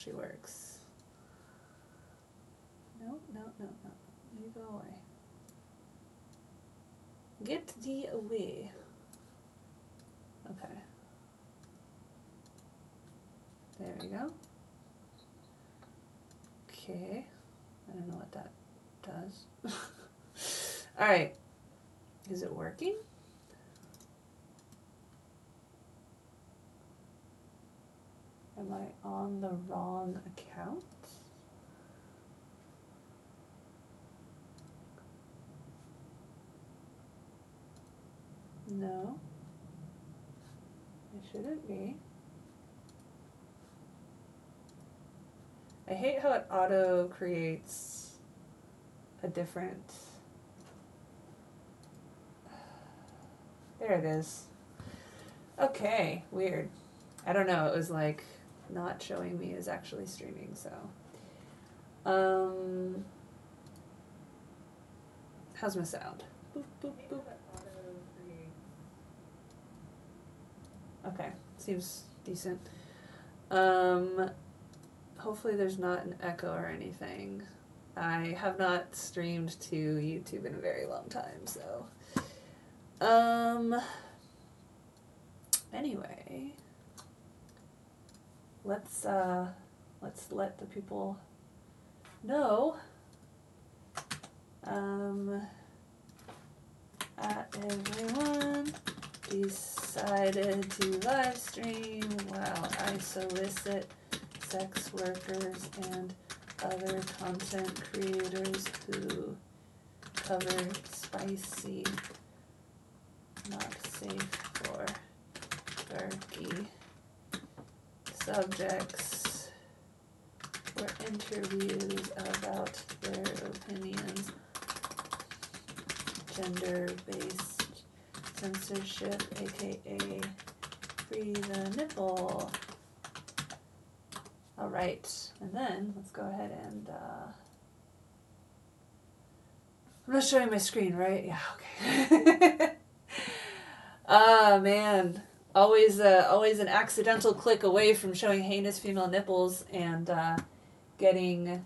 actually works. No, no, no, no. You go away. Get thee away. Okay. There we go. Okay. I don't know what that does. Alright. Is it working? Am I on the wrong account? No. I shouldn't be. I hate how it auto creates a different... There it is. Okay, weird. I don't know, it was like not showing me as actually streaming, so. How's my sound? Boop, boop, boop. Okay, seems decent. Hopefully there's not an echo or anything. I have not streamed to YouTube in a very long time, so. Anyway, let's let the people know. Everyone decided to live stream while I solicit sex workers and other content creators who cover spicy, not safe for darky subjects for interviews about their opinions, gender-based censorship, aka free the nipple. All right, and then let's go ahead and I'm not showing my screen, right? Yeah, okay. Ah, man. Always an accidental click away from showing heinous female nipples and getting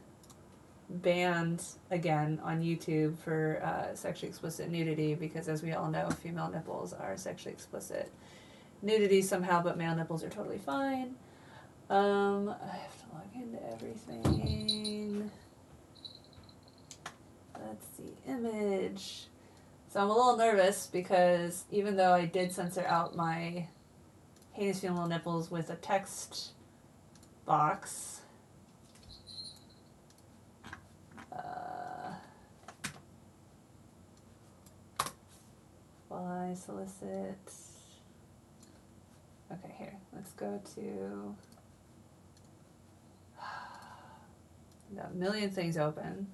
banned again on YouTube for sexually explicit nudity, because as we all know, female nipples are sexually explicit nudity somehow, but male nipples are totally fine. I have to log into everything. Let's see, image. So I'm a little nervous because even though I did censor out my heinous female nipples with a text box, while I solicit, okay, here, let's go to, got a million things open.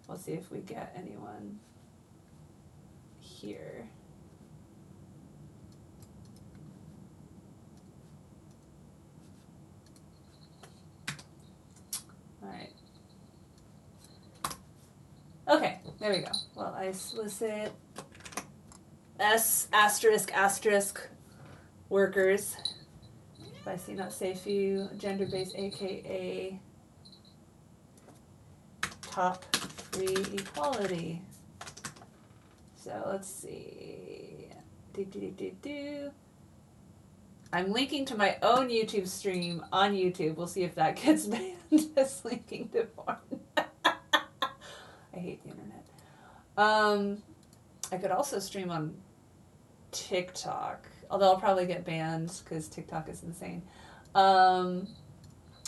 We'll see if we get anyone here. All right. Okay, there we go. Well, I solicit S *** workers. Spicy, not safe for you, gender-based, aka Topfree Equality. So let's see. I'm linking to my own YouTube stream on YouTube. We'll see if that gets banned. Just linking to porn. I hate the internet. I could also stream on TikTok, although I'll probably get banned because TikTok is insane.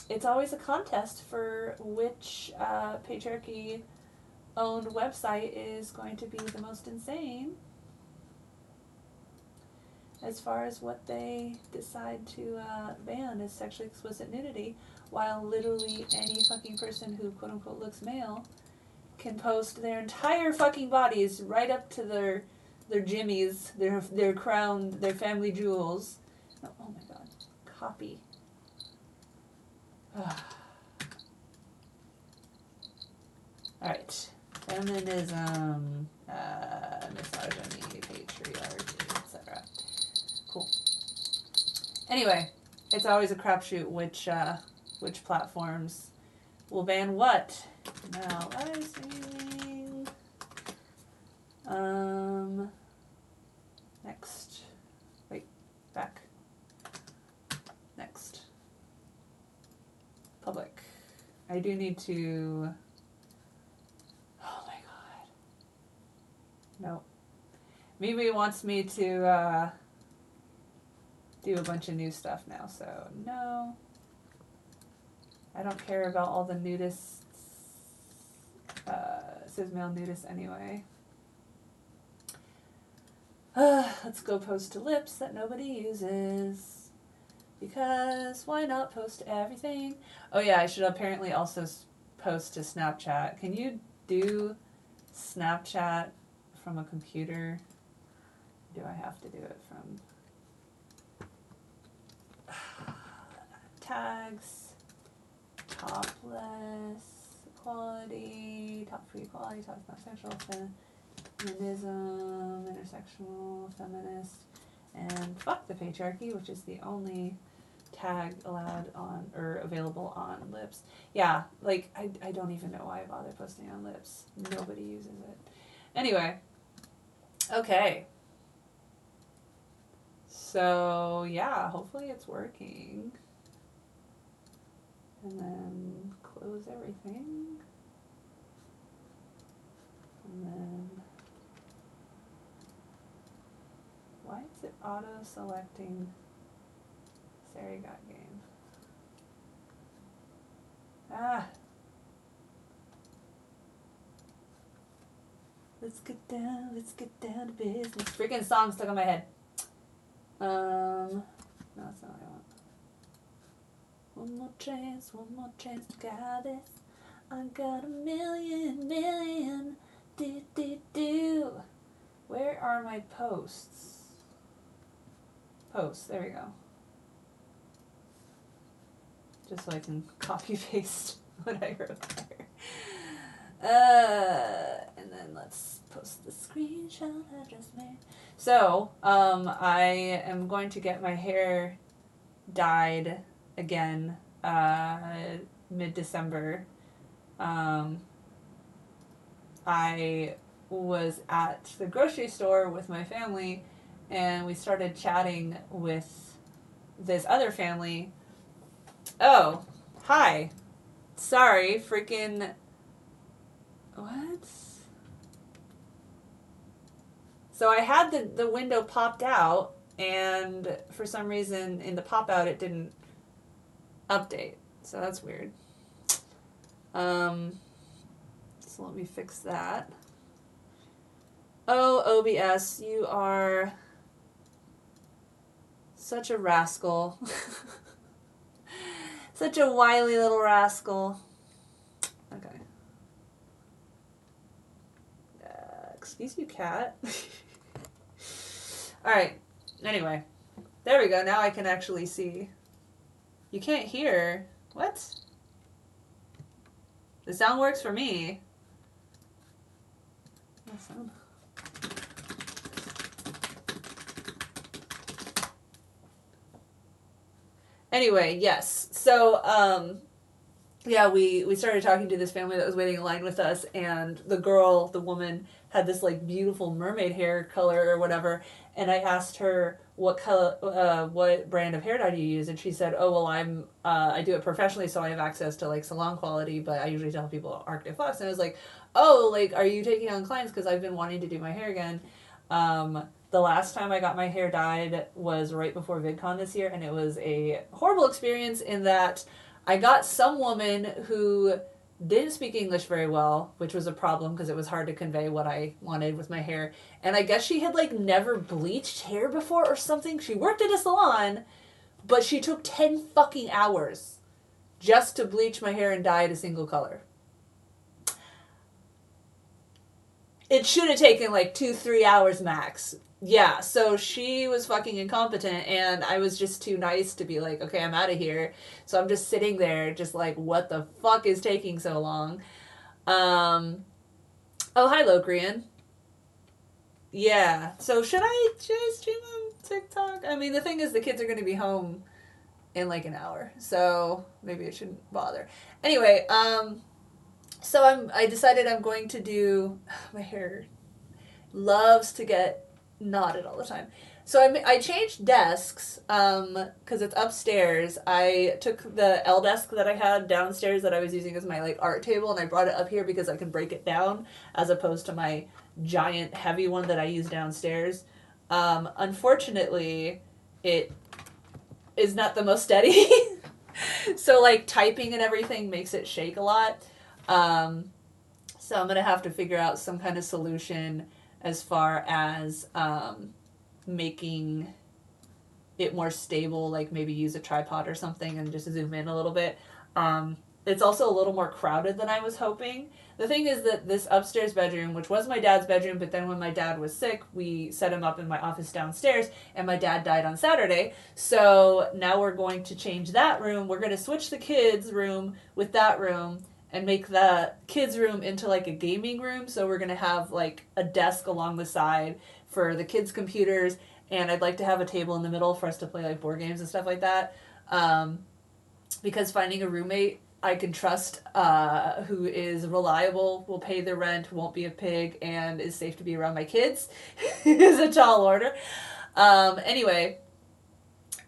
It's always a contest for which patriarchy-owned website is going to be the most insane as far as what they decide to ban as sexually explicit nudity, while literally any fucking person who quote-unquote looks male can post their entire fucking bodies right up to their jimmies, their crown, their family jewels. Oh my god. Copy. Alright. Feminism, misogyny, patriarchy, etc. Cool. Anyway, it's always a crapshoot which which platforms will ban what. Now, live streaming. Next. Wait, back. Next. Public. I do need to... Oh my god. Nope. Mimi wants me to do a bunch of new stuff now, so no. I don't care about all the nudists, cis male nudists anyway. Let's go post to lips that nobody uses. Because why not post everything? Oh yeah, I should apparently also post to Snapchat. Can you do Snapchat from a computer? Do I have to do it from tags, topless equality, Topfree Equality, Parasocial, Feminism, intersectional, feminist, and fuck the patriarchy, which is the only tag allowed on or available on lips. Yeah, like I don't even know why I bother posting on lips. Nobody uses it. Anyway, okay. So yeah, hopefully it's working. And then close everything. And then why is it auto-selecting Serigot game? Ah! Let's get down to business. Freaking song stuck on my head. No, that's not what I want. One more chance to guide this. I got a million, do. Where are my posts? Posts, there we go. Just so I can copy paste what I wrote there. And then let's post the screenshot I just made. So, I am going to get my hair dyed again, mid-December. I was at the grocery store with my family, and we started chatting with this other family. Oh, hi. Sorry, freaking... What? So I had the window popped out, and for some reason in the pop-out it didn't update. So that's weird. So let me fix that. Oh, OBS, you are such a rascal. Such a wily little rascal. Okay. Excuse you, cat. Alright. Anyway. There we go. Now I can actually see. You can't hear. What? The sound works for me. Awesome. Anyway, yes. So, yeah, we started talking to this family that was waiting in line with us, and the woman, had this, like, beautiful mermaid hair color or whatever, and I asked her what brand of hair dye do you use, and she said, oh, well, I do it professionally, so I have access to, like, salon quality, but I usually tell people Arctic Flux, and I was like, oh, like, are you taking on clients, because I've been wanting to do my hair again. The last time I got my hair dyed was right before VidCon this year, and it was a horrible experience in that I got some woman who didn't speak English very well, which was a problem because it was hard to convey what I wanted with my hair. And I guess she had, like, never bleached hair before or something. She worked at a salon, but she took 10 fucking hours just to bleach my hair and dye it a single color. It should have taken, like, 2-3 hours max. Yeah, so she was fucking incompetent, and I was just too nice to be like, okay, I'm out of here. So I'm just sitting there, just like, what the fuck is taking so long? Oh, hi, Locrian. Yeah, so should I stream on TikTok? I mean, the thing is, the kids are going to be home in like an hour. So maybe I shouldn't bother. Anyway, so I decided I'm going to do, my hair loves to get knotted all the time. So I changed desks because it's upstairs. I took the L desk that I had downstairs that I was using as my like art table, and I brought it up here because I can break it down as opposed to my giant heavy one that I use downstairs. Unfortunately, it is not the most steady. So like typing and everything makes it shake a lot. So I'm gonna have to figure out some kind of solution as far as making it more stable, like maybe use a tripod or something and just zoom in a little bit. It's also a little more crowded than I was hoping. The thing is that this upstairs bedroom, which was my dad's bedroom, but then when my dad was sick, we set him up in my office downstairs, and my dad died on Saturday. So now we're going to change that room. We're going to switch the kids' room with that room and make the kids' room into like a gaming room. So we're going to have like a desk along the side for the kids' computers, and I'd like to have a table in the middle for us to play like board games and stuff like that. Because finding a roommate I can trust, who is reliable, will pay the rent, won't be a pig, and is safe to be around my kids is a tall order. Anyway,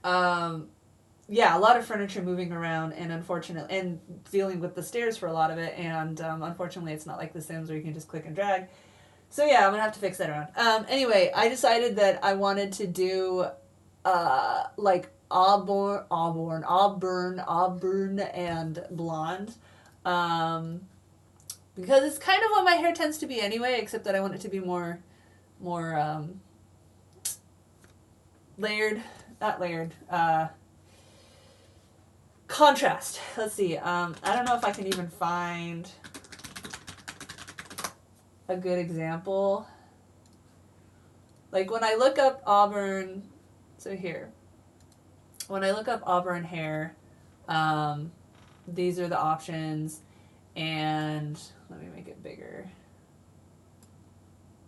yeah, a lot of furniture moving around, and unfortunately, and dealing with the stairs for a lot of it, and unfortunately it's not like The Sims where you can just click and drag. So yeah, I'm gonna have to fix that around. Anyway, I decided that I wanted to do like auburn, and blonde. Because it's kind of what my hair tends to be anyway, except that I want it to be more layered, not layered, contrast. Let's see. I don't know if I can even find a good example. Like when I look up auburn, so here, when I look up auburn hair, these are the options, and let me make it bigger.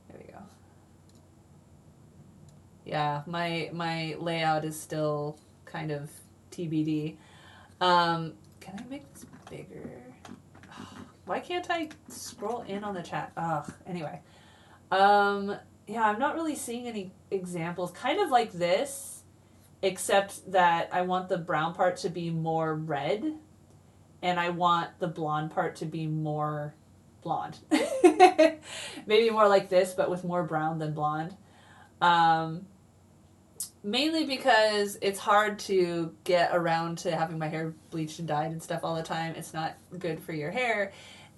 There we go. Yeah, my layout is still kind of TBD. Can I make this bigger? Why can't I scroll in on the chat? Anyway. Yeah, I'm not really seeing any examples. Kind of like this, except that I want the brown part to be more red, and I want the blonde part to be more blonde. Maybe more like this, but with more brown than blonde. Mainly because it's hard to get around to having my hair bleached and dyed and stuff all the time. It's not good for your hair.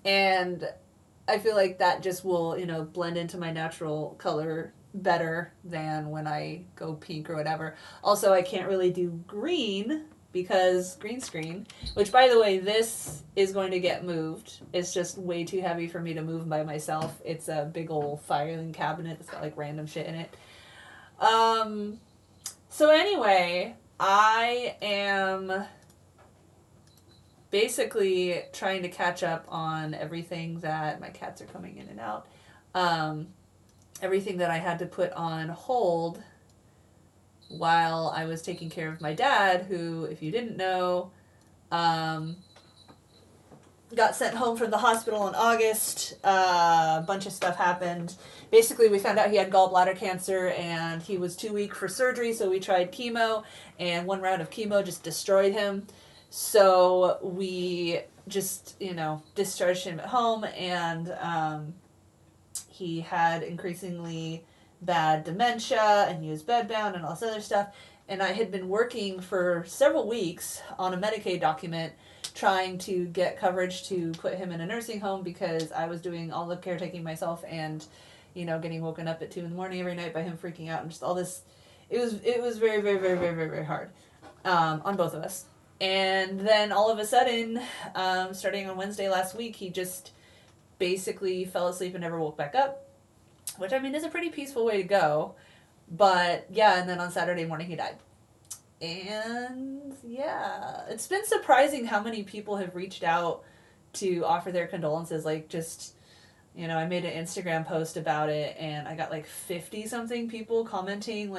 And I feel like that just will, blend into my natural color better than when I go pink or whatever. Also, I can't really do green because green screen, which by the way, this is going to get moved. It's just way too heavy for me to move by myself. It's a big old filing cabinet that's got like random shit in it. So anyway, I am basically trying to catch up on everything that my cats are coming in and out. Everything that I had to put on hold while I was taking care of my dad, who, if you didn't know, got sent home from the hospital in August. A bunch of stuff happened. Basically, we found out he had gallbladder cancer, and he was too weak for surgery, so we tried chemo, and one round of chemo just destroyed him. So we just, discharged him at home, and he had increasingly bad dementia, and he was bedbound and all this other stuff. And I had been working for several weeks on a Medicaid document trying to get coverage to put him in a nursing home because I was doing all the caretaking myself and, getting woken up at 2 a.m. every night by him freaking out and just all this. It was very, very, very, very, very, very hard on both of us. And then all of a sudden, starting on Wednesday last week, he just basically fell asleep and never woke back up, which, is a pretty peaceful way to go. But, yeah, and then on Saturday morning he died. And, yeah, it's been surprising how many people have reached out to offer their condolences. Like, just, I made an Instagram post about it, and I got, 50-something people commenting,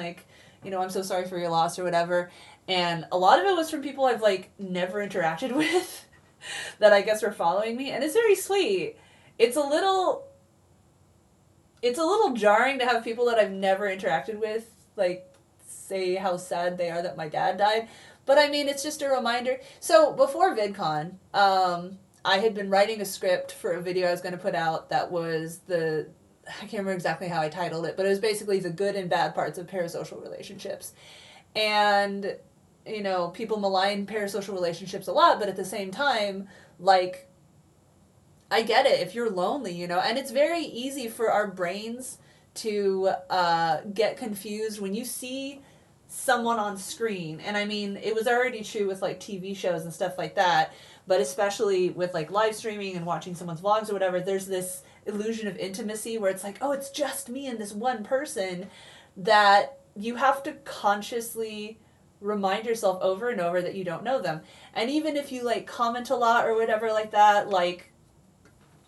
you know, I'm so sorry for your loss or whatever. And a lot of it was from people I've like never interacted with that I guess were following me, and it's very sweet. It's a little jarring to have people that I've never interacted with like say how sad they are that my dad died. But I mean, it's just a reminder. So before VidCon, I had been writing a script for a video I was going to put out that was I can't remember exactly how I titled it, but it was basically the good and bad parts of parasocial relationships. And, you know, people malign parasocial relationships a lot, but at the same time, like, I get it if you're lonely, you know, and it's very easy for our brains to get confused when you see someone on screen. And I mean, it was already true with like TV shows and stuff like that, but especially with like live streaming and watching someone's vlogs or whatever, there's this illusion of intimacy where it's like, oh, it's just me and this one person, that you have to consciously remind yourself over and over that you don't know them. And even if you like comment a lot or whatever like that, like,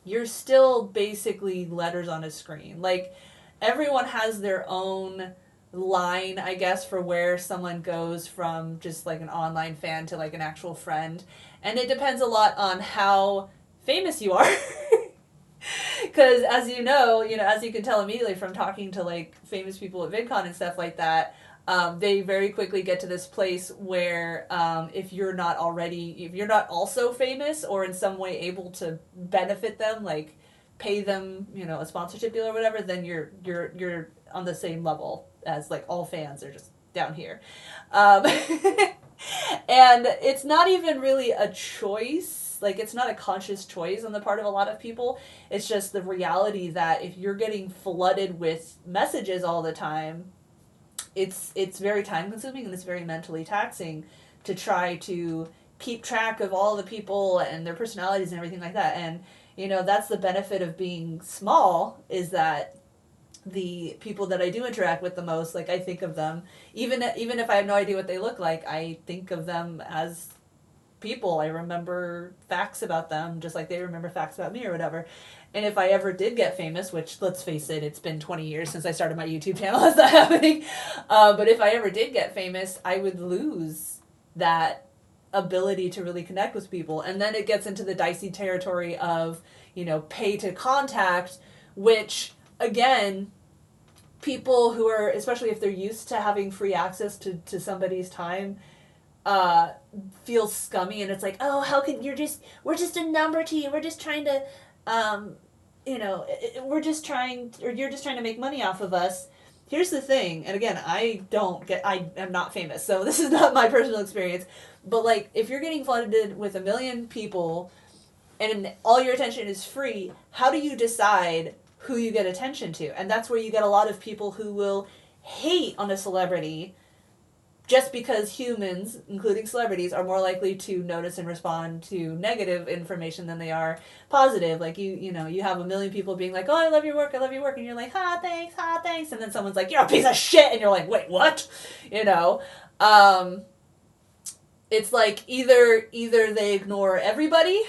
you're still basically letters on a screen. Like, everyone has their own line, I guess, for where someone goes from just like an online fan to like an actual friend. And it depends a lot on how famous you are. Because as you know, as you can tell immediately from talking to like famous people at VidCon and stuff like that, they very quickly get to this place where if you're not also famous or in some way able to benefit them, like pay them, a sponsorship deal or whatever, then you're on the same level as like all fans are just down here. And it's not even really a choice. Like, it's not a conscious choice on the part of a lot of people. It's just the reality that if you're getting flooded with messages all the time, it's very time consuming and it's very mentally taxing to try to keep track of all the people and their personalities and everything like that. And, that's the benefit of being small, is that the people that I do interact with the most, like, I think of them, even if I have no idea what they look like, I think of them as people. I remember facts about them just like they remember facts about me or whatever. And if I ever did get famous, which, let's face it, it's been 20 years since I started my YouTube channel, that's not happening. But if I ever did get famous, I would lose that ability to really connect with people. And then it gets into the dicey territory of, pay to contact, which, again, people who are, especially if they're used to having free access to somebody's time, feels scummy, and it's like, oh, how can we're just a number to you, we're just trying to, you're just trying to make money off of us. Here's the thing, and again, I am not famous, so this is not my personal experience, but like, if you're getting flooded with 1 million people, and all your attention is free, how do you decide who you get attention to? And that's where you get a lot of people who will hate on a celebrity just because humans, including celebrities, are more likely to notice and respond to negative information than they are positive. Like, you have 1 million people being like, oh, I love your work, and you're like, thanks, and then someone's like, you're a piece of shit, and you're like, wait, what? It's like either they ignore everybody,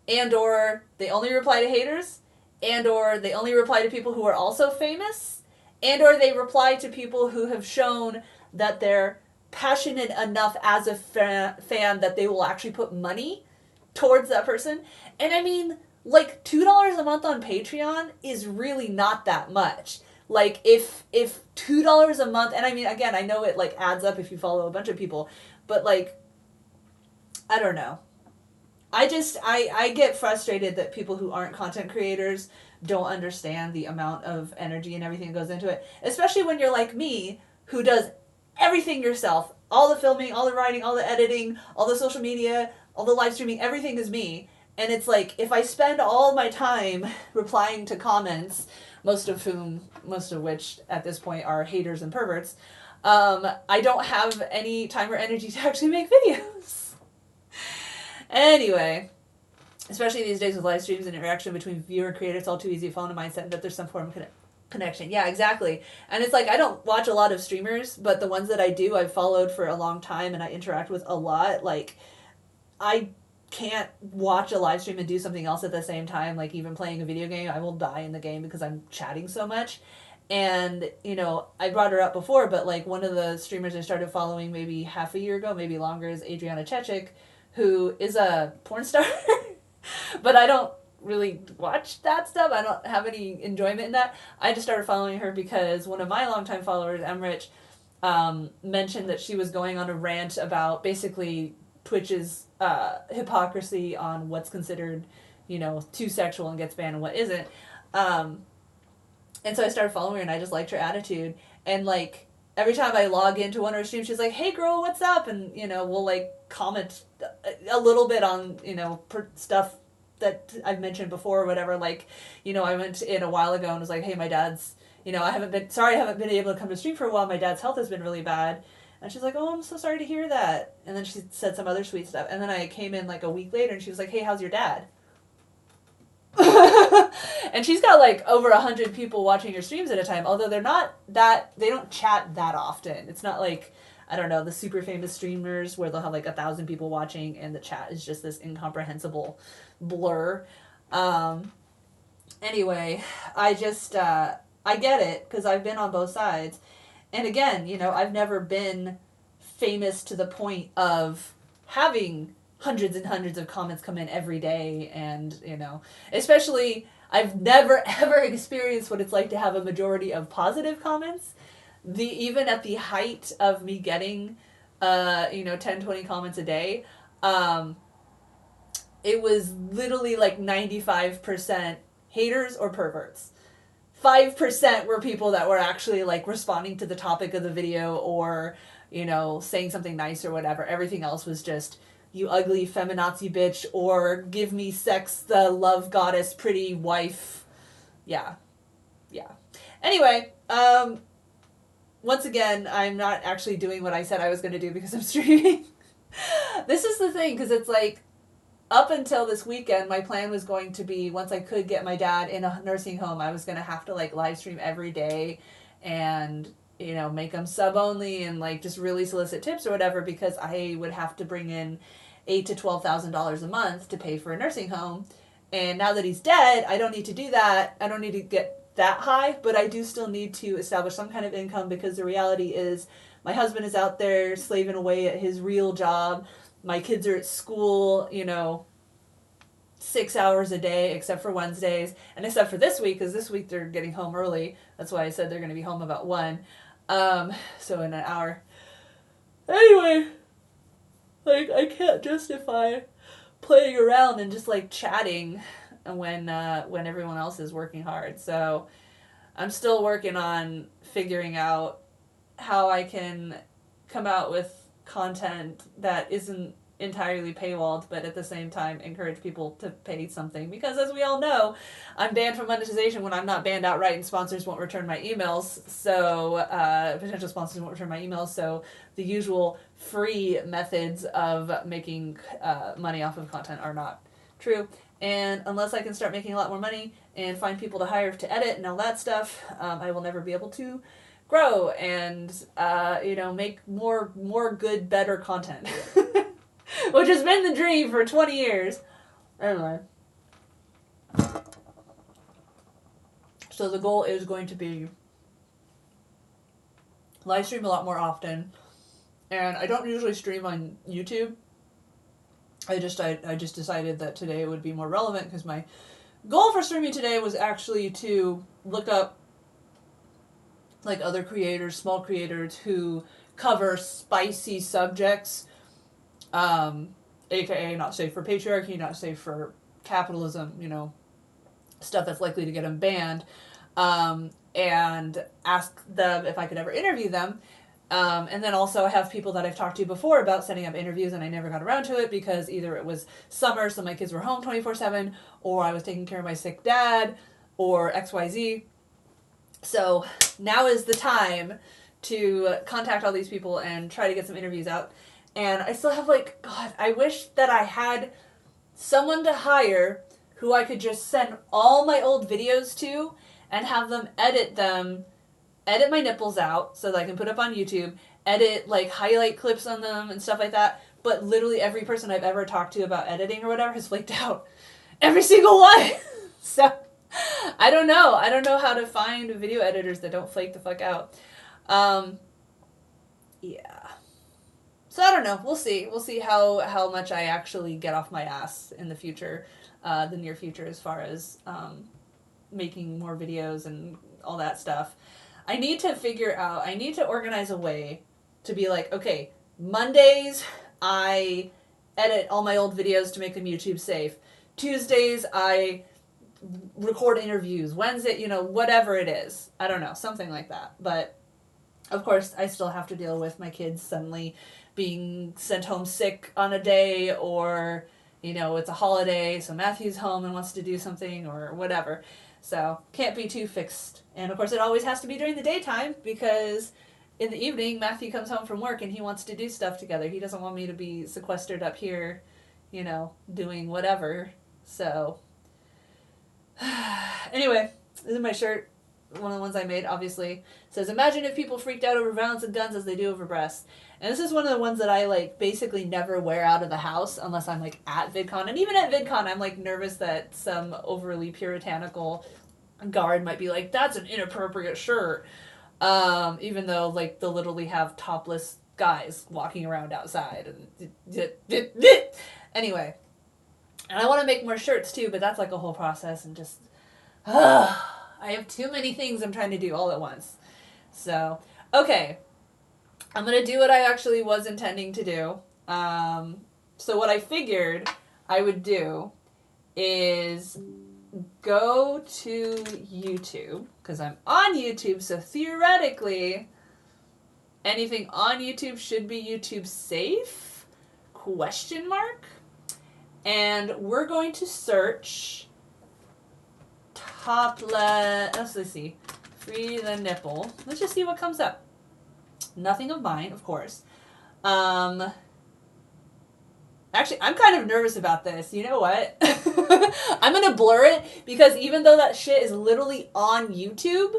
and or they only reply to haters, and or they only reply to people who are also famous, and or they reply to people who have shown that they're passionate enough as a fan that they will actually put money towards that person. And I mean, like, $2 a month on Patreon is really not that much. Like, if $2 a month, and I mean, again, I know it like adds up if you follow a bunch of people, but like, I don't know. I get frustrated that people who aren't content creators don't understand the amount of energy and everything that goes into it. Especially when you're like me, who does everything yourself. All the filming, all the writing, all the editing, all the social media, all the live streaming, everything is me. And it's like, if I spend all my time replying to comments, most of which at this point are haters and perverts, I don't have any time or energy to actually make videos. Anyway, especially these days with live streams and interaction between viewer and creator, it's all too easy to fall into mindset that there's some form of connection. Yeah, exactly. And it's like, I don't watch a lot of streamers, but the ones that I do, I've followed for a long time and I interact with a lot. Like, I can't watch a live stream and do something else at the same time, like even playing a video game. I will die in the game because I'm chatting so much. And, you know, I brought her up before, but like one of the streamers I started following maybe half a year ago, maybe longer, is Adriana Chechik, who is a porn star. But I don't really watch that stuff. I don't have any enjoyment in that. I just started following her because one of my longtime followers, Emrich, mentioned that she was going on a rant about basically Twitch's hypocrisy on what's considered, you know, too sexual and gets banned and what isn't. And so I started following her, and I just liked her attitude. And like every time I log into one of her streams, she's like, "Hey girl, what's up?" And, you know, we'll like comment a little bit on, you know, stuff that I've mentioned before or whatever. Like, you know, I went in a while ago and was like, "Hey, my dad's, you know, I haven't been able to come to stream for a while. My dad's health has been really bad." And she's like, "Oh, I'm so sorry to hear that." And then she said some other sweet stuff. And then I came in like a week later, and she was like, "Hey, how's your dad?" And she's got like over 100 people watching her streams at a time, although they don't chat that often. It's not like, I don't know, the super famous streamers where they'll have like 1,000 people watching and the chat is just this incomprehensible blur. Anyway, I get it, because I've been on both sides. And again, you know, I've never been famous to the point of having hundreds and hundreds of comments come in every day, and, you know, especially I've never ever experienced what it's like to have a majority of positive comments. Even at the height of me getting 10-20 comments a day, it was literally like 95% haters or perverts. 5% were people that were actually like responding to the topic of the video, or, you know, saying something nice or whatever. Everything else was just, "You ugly feminazi bitch," or "Give me sex, the love goddess, pretty wife." Yeah. Anyway, once again, I'm not actually doing what I said I was going to do because I'm streaming. This is the thing, because it's like, up until this weekend, my plan was going to be, once I could get my dad in a nursing home, I was going to have to like live stream every day and, you know, make them sub only and like just really solicit tips or whatever, because I would have to bring in $8,000 to $12,000 a month to pay for a nursing home. And now that he's dead, I don't need to do that. I don't need to get that high, but I do still need to establish some kind of income, because the reality is my husband is out there slaving away at his real job. My kids are at school, you know, 6 hours a day, except for Wednesdays, and except for this week, because this week they're getting home early. That's why I said they're going to be home about 1. So in an hour. Anyway, like, I can't justify playing around and just like chatting when everyone else is working hard. So I'm still working on figuring out how I can come out with content that isn't entirely paywalled, but at the same time encourage people to pay something, because as we all know, I'm banned from monetization when I'm not banned outright, and sponsors won't return my emails. So potential sponsors won't return my emails. So the usual free methods of making money off of content are not true. And unless I can start making a lot more money and find people to hire to edit and all that stuff, I will never be able to grow and make more good, better content. Which has been the dream for 20 years. Anyway. So the goal is going to be live stream a lot more often. And I don't usually stream on YouTube. I just decided that today would be more relevant, because my goal for streaming today was actually to look up like other creators, small creators who cover spicy subjects, aka not safe for patriarchy, not safe for capitalism, stuff that's likely to get them banned, and ask them if I could ever interview them. And then also have people that I've talked to before about setting up interviews, and I never got around to it because either it was summer, so my kids were home 24/7, or I was taking care of my sick dad, or XYZ. So now is the time to contact all these people and try to get some interviews out. And I still have God, I wish that I had someone to hire who I could just send all my old videos to and have them edit my nipples out so that I can put up on YouTube, edit highlight clips on them and stuff like that. But literally every person I've ever talked to about editing or whatever has flaked out. Every single one! So I don't know. I don't know how to find video editors that don't flake the fuck out. Yeah. So I don't know. We'll see. We'll see how much I actually get off my ass in the future, the near future, as far as making more videos and all that stuff. I need to organize a way to be like, okay, Mondays I edit all my old videos to make them YouTube safe. Tuesdays I record interviews. Wednesday, whatever it is. I don't know, something like that. But of course, I still have to deal with my kids suddenly being sent home sick on a day, or, it's a holiday, so Matthew's home and wants to do something or whatever. So, can't be too fixed. And of course, it always has to be during the daytime, because in the evening, Matthew comes home from work and he wants to do stuff together. He doesn't want me to be sequestered up here, doing whatever. So, anyway, this is my shirt. One of the ones I made, obviously. It says, imagine if people freaked out over violence and guns as they do over breasts. And this is one of the ones that I, basically never wear out of the house unless I'm, at VidCon. And even at VidCon, I'm, nervous that some overly puritanical guard might be like, that's an inappropriate shirt. Even though, they'll literally have topless guys walking around outside. And anyway. And I want to make more shirts, too, but that's, a whole process. And just, I have too many things I'm trying to do all at once. So, okay. I'm going to do what I actually was intending to do. So what I figured I would do is go to YouTube, because I'm on YouTube, so theoretically, anything on YouTube should be YouTube safe? ? And we're going to search let's see, free the nipple. Let's just see what comes up. Nothing of mine, of course. Actually, I'm kind of nervous about this. You know what? I'm gonna blur it, because even though that shit is literally on YouTube,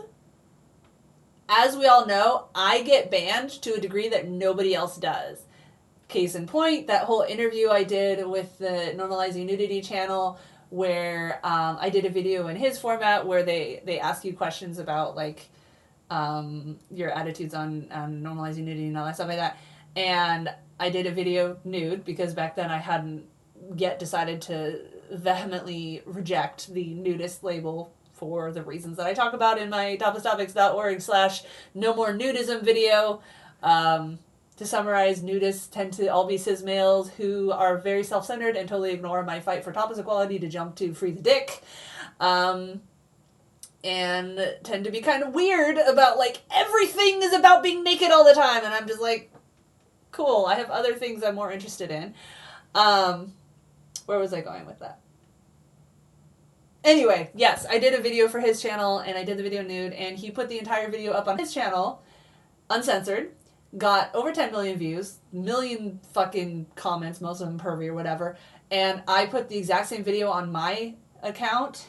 as we all know, I get banned to a degree that nobody else does. Case in point, that whole interview I did with the Normalizing Nudity channel, where I did a video in his format where they ask you questions about, your attitudes on normalizing nudity and all that stuff like that. And I did a video nude, because back then I hadn't yet decided to vehemently reject the nudist label for the reasons that I talk about in my toplesstopics.org/no more nudism video. To summarize, nudists tend to all be cis males who are very self-centered and totally ignore my fight for topless equality to jump to free the dick. And tend to be kind of weird about, everything is about being naked all the time. And I'm just like, cool, I have other things I'm more interested in. Where was I going with that? Anyway, yes, I did a video for his channel, and I did the video nude, and he put the entire video up on his channel, uncensored. Got over 10 million views, million fucking comments, most of them pervy or whatever, and I put the exact same video on my account,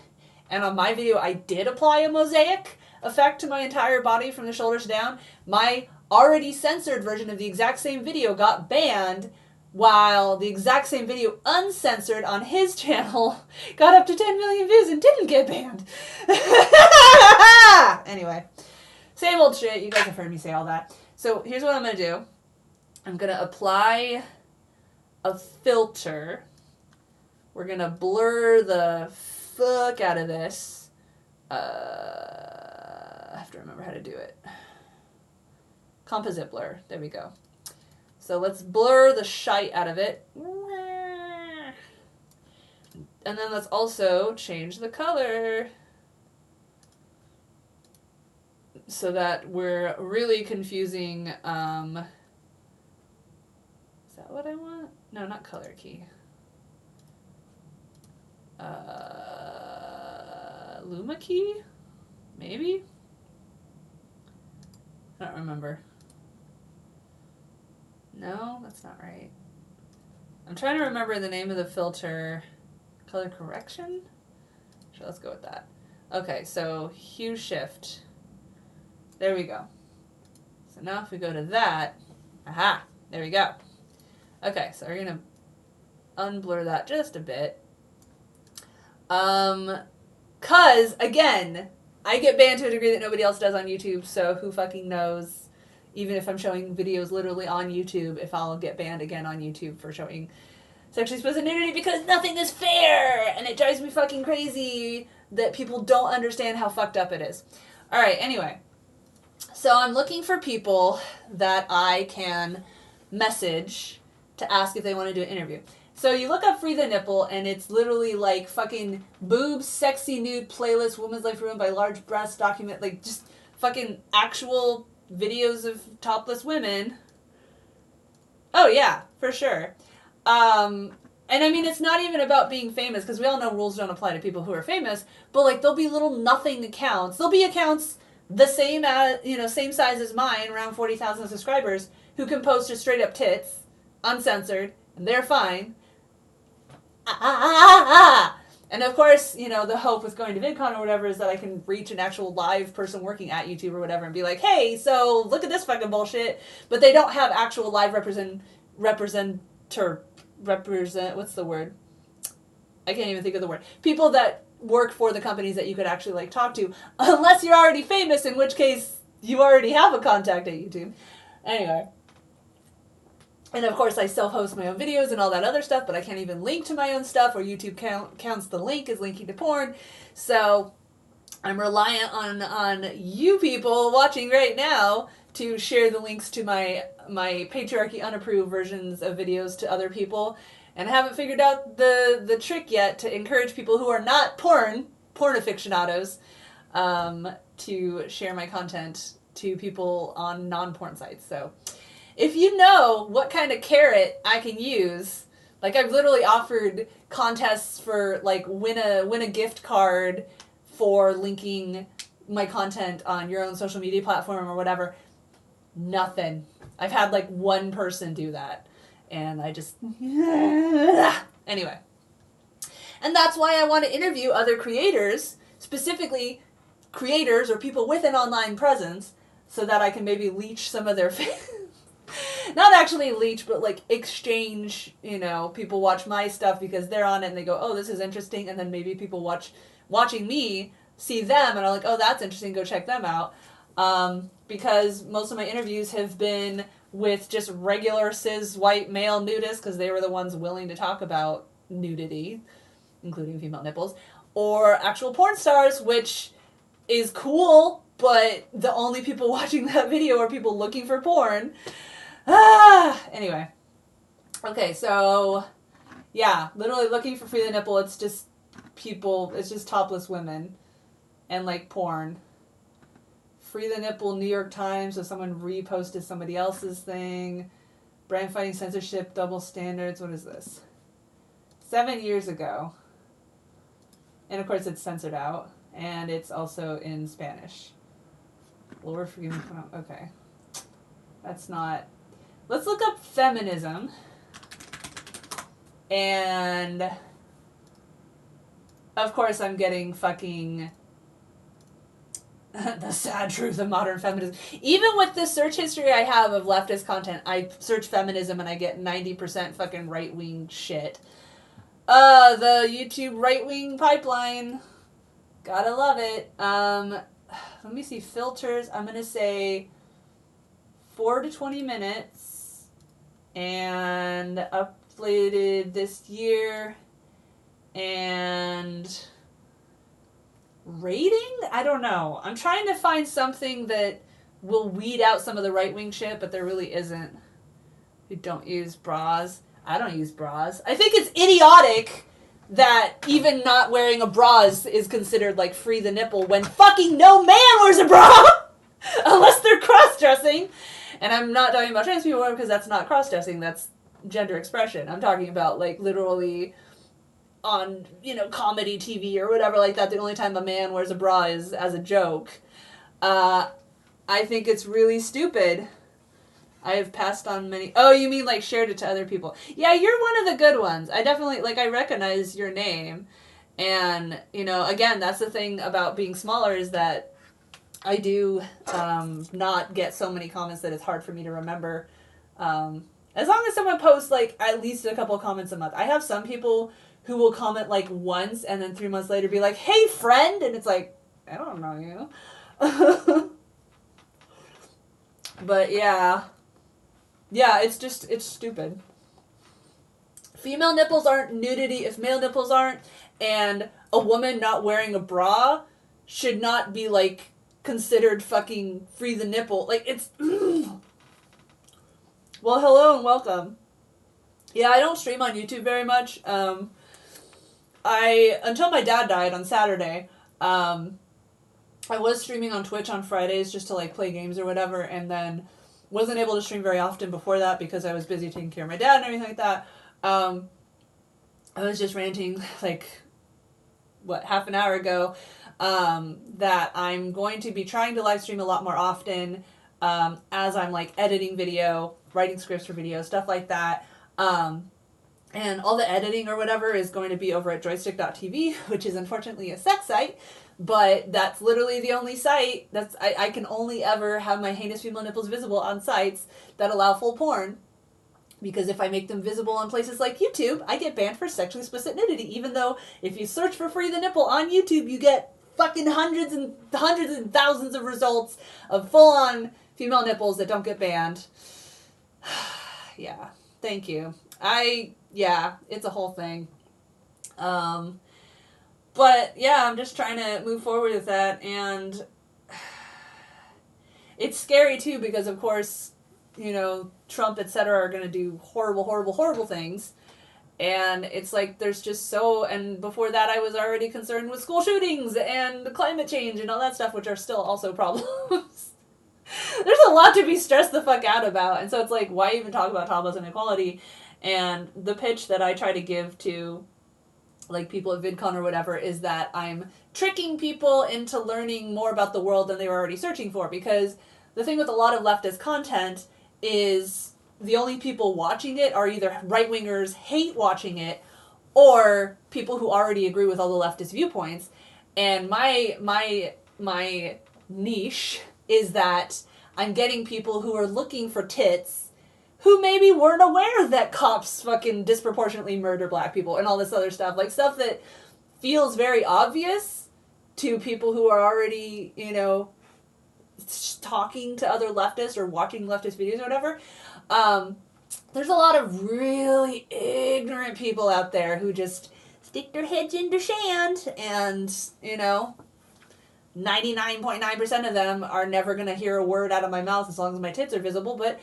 and on my video I did apply a mosaic effect to my entire body from the shoulders down. My already censored version of the exact same video got banned, while the exact same video uncensored on his channel got up to 10 million views and didn't get banned. Anyway, same old shit, you guys have heard me say all that. So here's what I'm going to do. I'm going to apply a filter. We're going to blur the fuck out of this. I have to remember how to do it. Composite blur. There we go. So let's blur the shite out of it. And then let's also change the color, so that we're really confusing, is that what I want? No, not color key. Luma key? Maybe? I don't remember. No, that's not right. I'm trying to remember the name of the filter. Color correction? Sure, let's go with that. Okay, so hue shift. There we go. So now if we go to that, aha, there we go. Okay, so we're going to unblur that just a bit. Because, again, I get banned to a degree that nobody else does on YouTube, so who fucking knows, even if I'm showing videos literally on YouTube, if I'll get banned again on YouTube for showing sexually explicit nudity, because nothing is fair! And it drives me fucking crazy that people don't understand how fucked up it is. Alright, anyway. So I'm looking for people that I can message to ask if they want to do an interview. So you look up Free the Nipple, and it's literally like fucking boobs, sexy nude playlist, woman's life ruined by large breasts, document, like just fucking actual videos of topless women. Oh yeah, for sure. And I mean, it's not even about being famous, because we all know rules don't apply to people who are famous, but like there'll be little nothing accounts. There'll be accounts the same as, same size as mine, around 40,000 subscribers, who can post just straight up tits, uncensored, and they're fine. And of course, the hope with going to VidCon or whatever is that I can reach an actual live person working at YouTube or whatever and be like, hey, so look at this fucking bullshit. But they don't have actual live what's the word? I can't even think of the word. People that work for the companies that you could actually like talk to, unless you're already famous, in which case you already have a contact at YouTube. Anyway. And of course, I self-host my own videos and all that other stuff, but I can't even link to my own stuff, or YouTube counts the link as linking to porn. So I'm reliant on you people watching right now to share the links to my patriarchy unapproved versions of videos to other people. And I haven't figured out the trick yet to encourage people who are not porn aficionados, to share my content to people on non-porn sites. So if you know what kind of carrot I can use, like I've literally offered contests for like win a gift card for linking my content on your own social media platform or whatever. Nothing. I've had like one person do that, and I just anyway. And that's why I want to interview other creators, specifically creators or people with an online presence, so that I can maybe leech some of their not actually leech, but like exchange, people watch my stuff because they're on it and they go, oh, this is interesting. And then maybe people watching me see them and are like, oh, that's interesting. Go check them out. Because most of my interviews have been with just regular cis white male nudists, because they were the ones willing to talk about nudity, including female nipples, or actual porn stars, which is cool, but the only people watching that video are people looking for porn. Anyway. Okay, so, yeah, literally looking for Free the Nipple, it's just topless women and, like, porn. Free the Nipple, New York Times, so someone reposted somebody else's thing. Brand fighting censorship, double standards, what is this? 7 years ago. And, of course, it's censored out, and it's also in Spanish. Lord forgive me, okay. That's not... Let's look up feminism, and of course I'm getting fucking the sad truth of modern feminism. Even with the search history I have of leftist content, I search feminism and I get 90% fucking right-wing shit. The YouTube right-wing pipeline. Gotta love it. Let me see, filters. I'm gonna say 4 to 20 minutes. And uploaded this year. And rating? I don't know. I'm trying to find something that will weed out some of the right-wing shit, but there really isn't. You don't use bras. I don't use bras. I think it's idiotic that even not wearing a bra is considered like Free the Nipple when fucking no man wears a bra! Unless they're cross-dressing. And I'm not talking about trans people because that's not cross-dressing, that's gender expression. I'm talking about, like, literally on, comedy TV or whatever like that, the only time a man wears a bra is as a joke. I think it's really stupid. I have passed on many... Oh, you mean, like, shared it to other people. Yeah, you're one of the good ones. I definitely, I recognize your name. And, again, that's the thing about being smaller is that I do not get so many comments that it's hard for me to remember. As long as someone posts, at least a couple comments a month. I have some people who will comment like once and then 3 months later be like, hey friend, and it's like, I don't know you. But yeah, it's stupid. Female nipples aren't nudity if male nipples aren't, and a woman not wearing a bra should not be like considered fucking free the nipple. Like, it's well, hello and welcome. Yeah, I don't stream on YouTube very much. Until my dad died on Saturday, I was streaming on Twitch on Fridays just to like play games or whatever, and then wasn't able to stream very often before that because I was busy taking care of my dad and everything like that. I was just ranting like, half an hour ago, that I'm going to be trying to live stream a lot more often, as I'm like editing video, writing scripts for video, stuff like that. And all the editing or whatever is going to be over at joystick.tv, which is unfortunately a sex site, but that's literally the only site I can only ever have my heinous female nipples visible on sites that allow full porn. Because if I make them visible on places like YouTube, I get banned for sexually explicit nudity, even though if you search for free the nipple on YouTube, you get fucking hundreds and thousands of results of full-on female nipples that don't get banned. Yeah, thank you. It's a whole thing. But yeah, I'm just trying to move forward with that, and it's scary too because of course, you know, Trump, etc. are going to do horrible things. And it's like, there's just and before that I was already concerned with school shootings and climate change and all that stuff, which are still also problems. There's a lot to be stressed the fuck out about. And so it's like, why even talk about Topfree Equality? And the pitch that I try to give to like people at VidCon or whatever is that I'm tricking people into learning more about the world than they were already searching for. Because the thing with a lot of leftist content is the only people watching it are either right-wingers hate watching it or people who already agree with all the leftist viewpoints. And my niche is that I'm getting people who are looking for tits who maybe weren't aware that cops fucking disproportionately murder black people and all this other stuff. Like, stuff that feels very obvious to people who are already, you know, talking to other leftists or watching leftist videos or whatever. There's a lot of really ignorant people out there who just stick their heads in the sand, and, you know, 99.9% of them are never going to hear a word out of my mouth as long as my tits are visible. But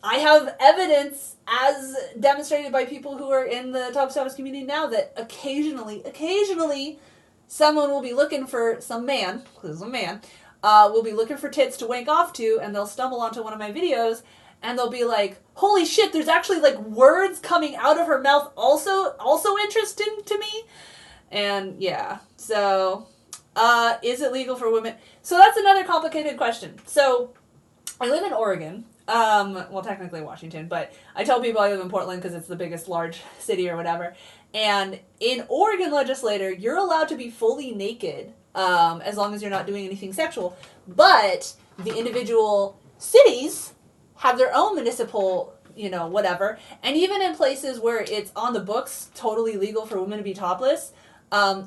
I have evidence, as demonstrated by people who are in the top status community now, that occasionally someone will be looking for, some man, because it's a man, will be looking for tits to wank off to, and they'll stumble onto one of my videos, and they'll be like, holy shit, there's actually like words coming out of her mouth also interesting to me. And yeah, so is it legal for women? So that's another complicated question. So I live in Oregon, well, technically Washington, but I tell people I live in Portland because it's the biggest large city or whatever. And in Oregon legislature, you're allowed to be fully naked as long as you're not doing anything sexual. But the individual cities have their own municipal, you know, whatever. And even in places where it's on the books totally legal for women to be topless,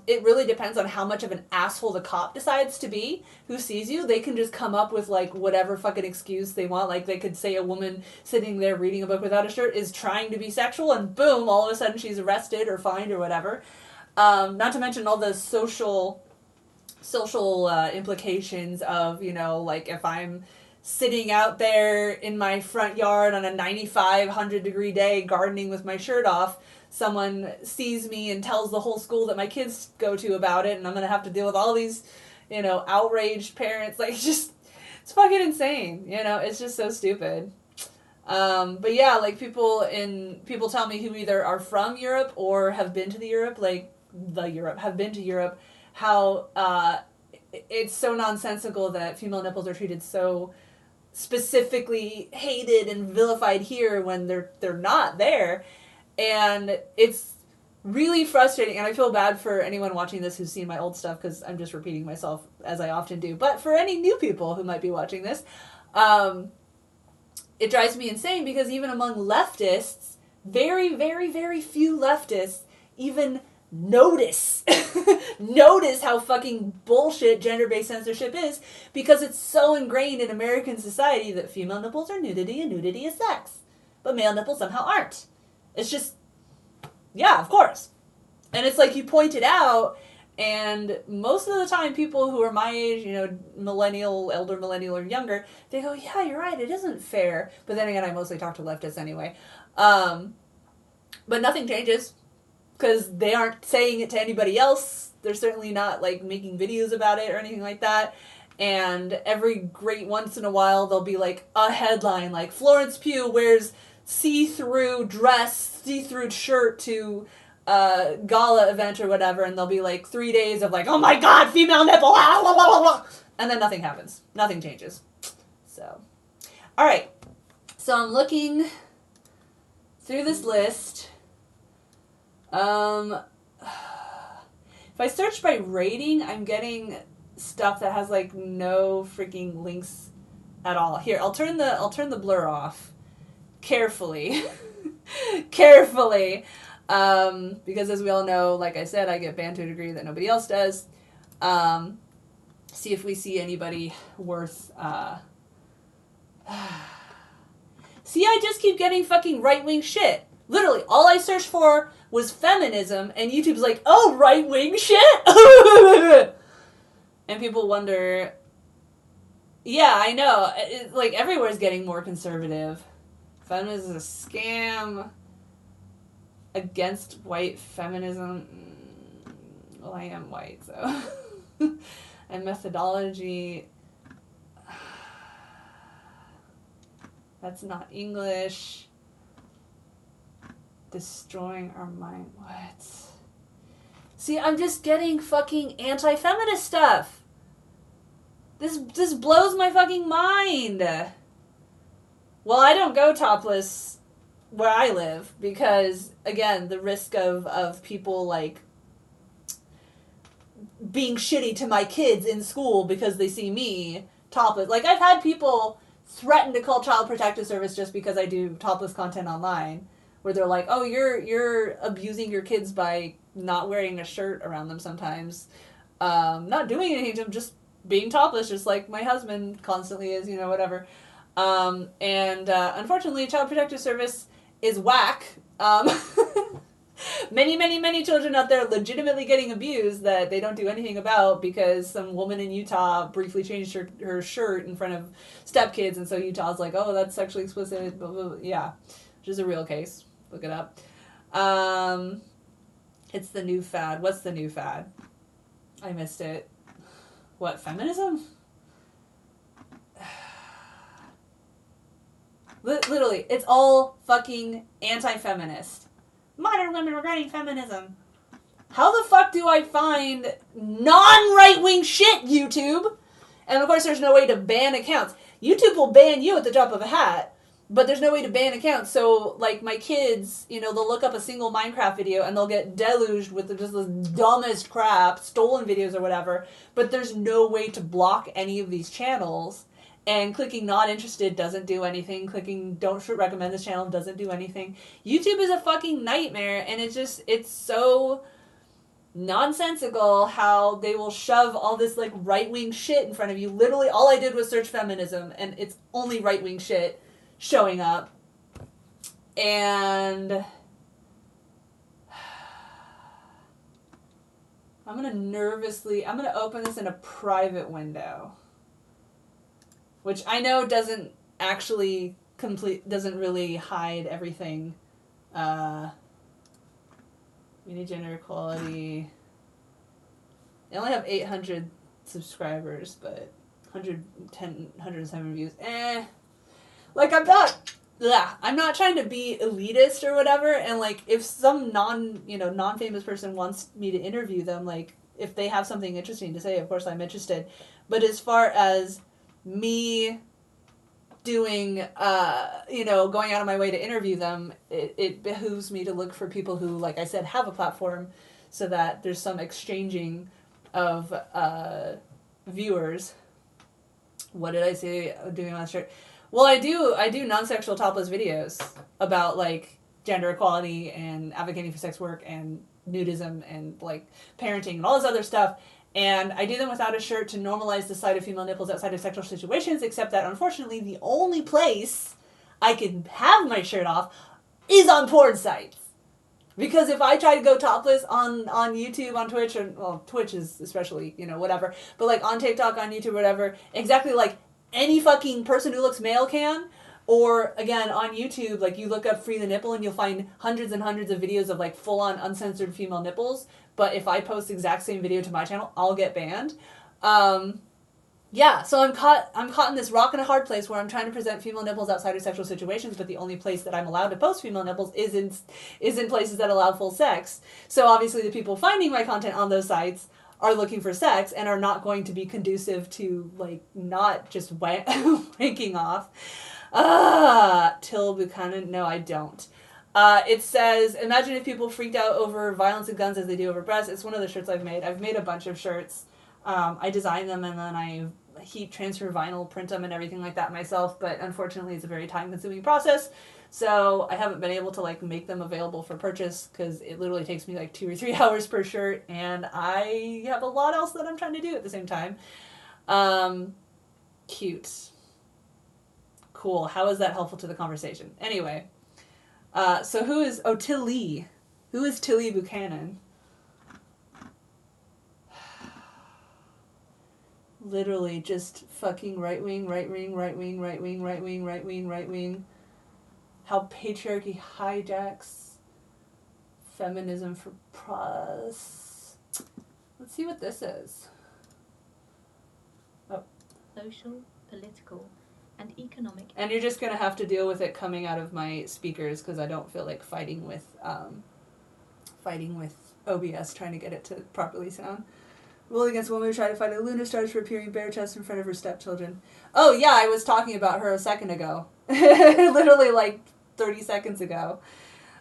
it really depends on how much of an asshole the cop decides to be who sees you. They can just come up with like whatever fucking excuse they want. Like, they could say a woman sitting there reading a book without a shirt is trying to be sexual, and boom, all of a sudden she's arrested or fined or whatever. Not to mention all the social implications of, you know, like if I'm sitting out there in my front yard on a 95-100 degree day gardening with my shirt off, someone sees me and tells the whole school that my kids go to about it, and I'm gonna have to deal with all these, you know, outraged parents. Like, it's fucking insane, you know. It's just so stupid. But yeah, like, people tell me who either are from Europe or have been to have been to Europe, how it's so nonsensical that female nipples are treated so specifically hated and vilified here when they're not there. And it's really frustrating, and I feel bad for anyone watching this who's seen my old stuff, because I'm just repeating myself as I often do. But for any new people who might be watching this, it drives me insane, because even among leftists, very, very, very few leftists even notice. Notice how fucking bullshit gender-based censorship is, because it's so ingrained in American society that female nipples are nudity and nudity is sex. But male nipples somehow aren't. It's just, yeah, of course. And it's like you pointed out, and most of the time people who are my age, you know, millennial, elder millennial or younger, they go, yeah, you're right, it isn't fair. But then again, I mostly talk to leftists anyway. But nothing changes, because they aren't saying it to anybody else. They're certainly not, like, making videos about it or anything like that. And every great once in a while, there'll be, like, a headline, like, Florence Pugh wears see-through dress, see-through shirt to gala event or whatever, and there'll be, like, 3 days of, like, oh my god, female nipple, ah, blah, blah, blah, blah. And then nothing happens. Nothing changes. So, alright. So I'm looking through this list. If I search by rating, I'm getting stuff that has like no freaking links at all. Here, I'll turn the blur off carefully. Carefully. Because as we all know, like I said, I get banned to a degree that nobody else does. See if we see anybody worth See, I just keep getting fucking right-wing shit. Literally, all I searched for was feminism, and YouTube's like, oh, right-wing shit? And people wonder, yeah, I know, like, everywhere's getting more conservative. Feminism is a scam. Against white feminism. Well, I am white, so. And methodology. That's not English. Destroying our mind. What? See, I'm just getting fucking anti-feminist stuff. This blows my fucking mind. Well, I don't go topless where I live because, again, the risk of people, like, being shitty to my kids in school because they see me topless. Like, I've had people threaten to call Child Protective Service just because I do topless content online, where they're like, oh, you're abusing your kids by not wearing a shirt around them sometimes. Not doing anything to them, just being topless, just like my husband constantly is, you know, whatever. Unfortunately, Child Protective Service is whack. Many children out there legitimately getting abused that they don't do anything about because some woman in Utah briefly changed her shirt in front of stepkids, and so Utah's like, oh, that's sexually explicit, blah, blah, blah. Yeah, which is a real case. Look it up. It's the new fad. What's the new fad? I missed it. What, feminism? Literally, it's all fucking anti-feminist. Modern women regarding feminism. How the fuck do I find non-right-wing shit, YouTube? And of course, there's no way to ban accounts. YouTube will ban you at the drop of a hat, but there's no way to ban accounts. So, like, my kids, you know, they'll look up a single Minecraft video and they'll get deluged with just the dumbest crap, stolen videos or whatever, but there's no way to block any of these channels. And clicking not interested doesn't do anything. Clicking don't recommend this channel doesn't do anything. YouTube is a fucking nightmare, and it's so nonsensical how they will shove all this, like, right-wing shit in front of you. Literally, all I did was search feminism, and it's only right-wing shit showing up. And I'm gonna open this in a private window, which I know doesn't really hide everything. We need gender equality. They only have 800 subscribers, but 107 views. Like, I'm not trying to be elitist or whatever, and, like, if some non-famous person wants me to interview them, like, if they have something interesting to say, of course I'm interested. But as far as me doing, going out of my way to interview them, it behooves me to look for people who, like I said, have a platform so that there's some exchanging of viewers. What did I say doing on that shirt? Well, I do non-sexual topless videos about, like, gender equality and advocating for sex work and nudism and like parenting and all this other stuff. And I do them without a shirt to normalize the sight of female nipples outside of sexual situations, except that unfortunately the only place I can have my shirt off is on porn sites. Because if I try to go topless on YouTube, on Twitch, or, well, Twitch is especially, you know, whatever, but like on TikTok, on YouTube, whatever, exactly like any fucking person who looks male can, or again, on YouTube, like you look up Free the Nipple and you'll find hundreds and hundreds of videos of like full-on uncensored female nipples, but if I post the exact same video to my channel, I'll get banned. Yeah, so I'm caught in this rock and a hard place where I'm trying to present female nipples outside of sexual situations, but the only place that I'm allowed to post female nipples is in places that allow full sex. So obviously the people finding my content on those sites are looking for sex and are not going to be conducive to, like, not just wanking off. Till Buchanan, no, I don't. It says, imagine if people freaked out over violence and guns as they do over breasts. It's one of the shirts I've made. I've made a bunch of shirts. I design them and then I heat transfer vinyl, print them and everything like that myself, but unfortunately it's a very time-consuming process, so I haven't been able to like make them available for purchase because it literally takes me like 2 or 3 hours per shirt, and I have a lot else that I'm trying to do at the same time. Cute. Cool. How is that helpful to the conversation? Anyway, so who is Tilly? Who is Tilly Buchanan? Literally just fucking right wing. How patriarchy hijacks feminism for pros. Let's see what this is. Oh. Social, political, and economic. And you're just gonna have to deal with it coming out of my speakers because I don't feel like fighting with OBS trying to get it to properly sound. Rule against women who try to fight a lunar stars for appearing bare chest in front of her stepchildren. Oh yeah, I was talking about her a second ago. Literally like 30 seconds ago.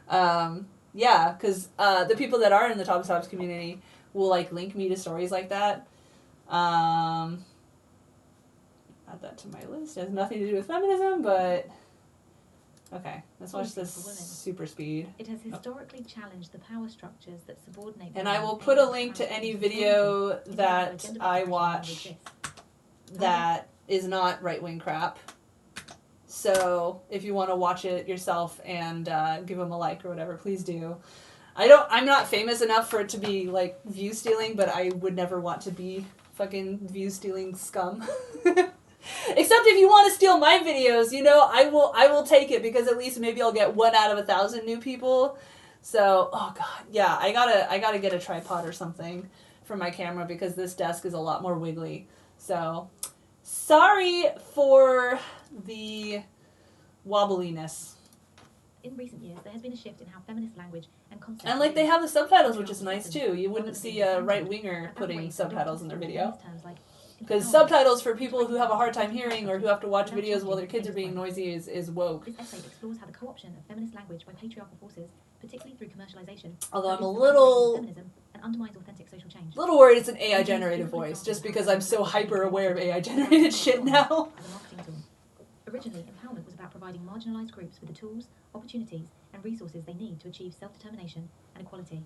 Yeah, because the people that are in the Top Stops community will like link me to stories like that. Add that to my list. It has nothing to do with feminism, but okay, let's watch this super speed. It has historically challenged the power structures that subordinate. And I will put a link to any video that I watch that is not right-wing crap. So if you want to watch it yourself and give them a like or whatever, please do. I'm not famous enough for it to be like view stealing, but I would never want to be fucking view stealing scum. Except if you want to steal my videos, you know, I will take it because at least maybe I'll get 1 out of 1,000 new people. So, oh god, yeah, I gotta get a tripod or something for my camera because this desk is a lot more wiggly. So, sorry for the wobbliness. In recent years, there has been a shift in how feminist language and concepts. And like they have the subtitles, which is nice too. You wouldn't see a right-winger putting subtitles in their video. Because subtitles for people who have a hard time hearing or who have to watch videos while their kids are being noisy is woke. This essay explores how the co-option of feminist language by patriarchal forces, particularly through commercialization, although I'm a little feminism and undermines authentic social change. Worried it's an AI generated voice, just because I'm so hyper aware of AI generated shit now. As a marketing tool. Originally, empowerment was about providing marginalized groups with the tools, opportunities, and resources they need to achieve self-determination and equality.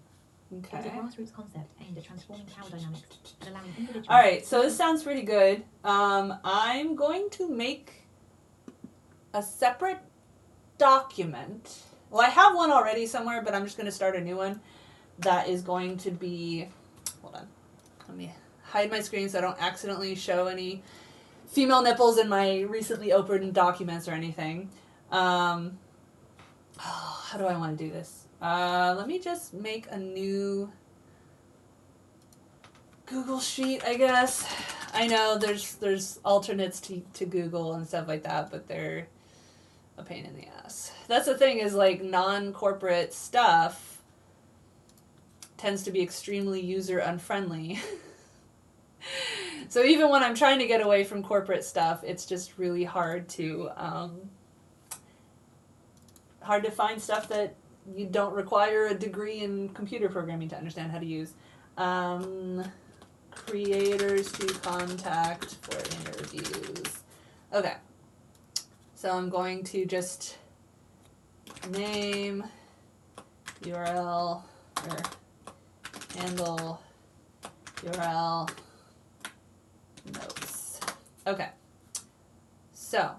Okay. It was a grassroots concept aimed at transforming power dynamics and allowing individuals... Alright, so this sounds pretty good. I'm going to make a separate document. Well, I have one already somewhere, but I'm just going to start a new one that is going to be... Hold on. Let me hide my screen so I don't accidentally show any female nipples in my recently opened documents or anything. How do I want to do this? Let me just make a new Google Sheet, I guess. I know there's alternates to Google and stuff like that, but they're a pain in the ass. That's the thing is, like, non-corporate stuff tends to be extremely user-unfriendly. So even when I'm trying to get away from corporate stuff, it's just really hard to find stuff that you don't require a degree in computer programming to understand how to use. Creators to contact for interviews. Okay. So I'm going to just name, URL, or handle URL notes. Okay. So,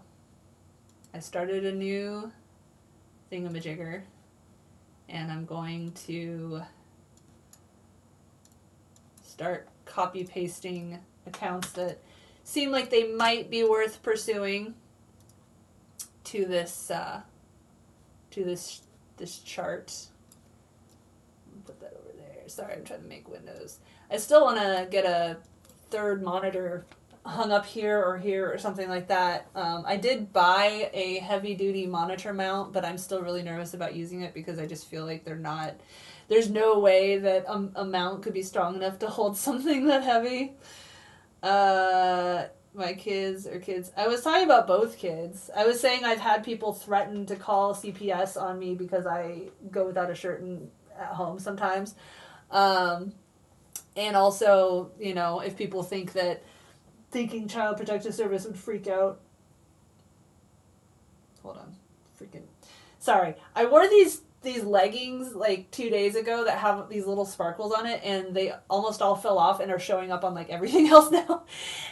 I started a new thingamajigger, and I'm going to start copy pasting accounts that seem like they might be worth pursuing to this this chart. Put that over there. Sorry, I'm trying to make windows. I still want to get a third monitor hung up here or something like that. I did buy a heavy-duty monitor mount, but I'm still really nervous about using it because I just feel like there's no way that a mount could be strong enough to hold something that heavy. My kids. I was talking about both kids. I was saying I've had people threaten to call CPS on me because I go without a shirt at home sometimes. And also, if people thinking Child Protective Service would freak out. Hold on. Sorry. I wore these leggings like 2 days ago that have these little sparkles on it, and they almost all fell off and are showing up on like everything else now.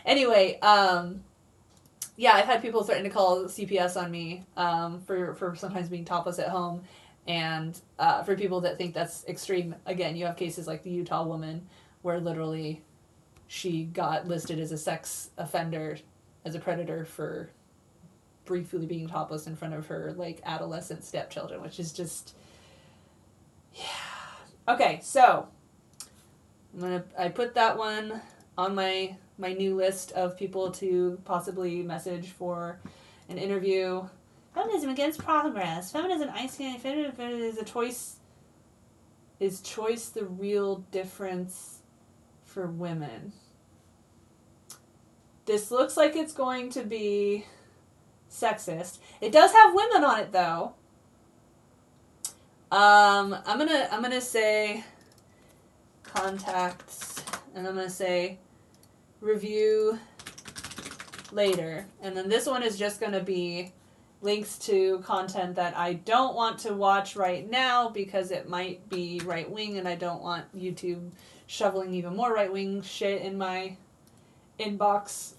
Anyway, yeah, I've had people threaten to call CPS on me for sometimes being topless at home. And for people that think that's extreme, again, you have cases like the Utah woman where literally she got listed as a sex offender, as a predator for briefly being topless in front of her like adolescent stepchildren, which is just, yeah. Okay, so I put that one on my new list of people to possibly message for an interview. Feminism against progress. Feminism icing. Feminism is a choice. Is choice the real difference for women? This looks like it's going to be sexist. It does have women on it though. I'm gonna say contacts, and I'm gonna say review later, and then this one is just gonna be links to content that I don't want to watch right now because it might be right wing, and I don't want YouTube shoveling even more right wing shit in my inbox.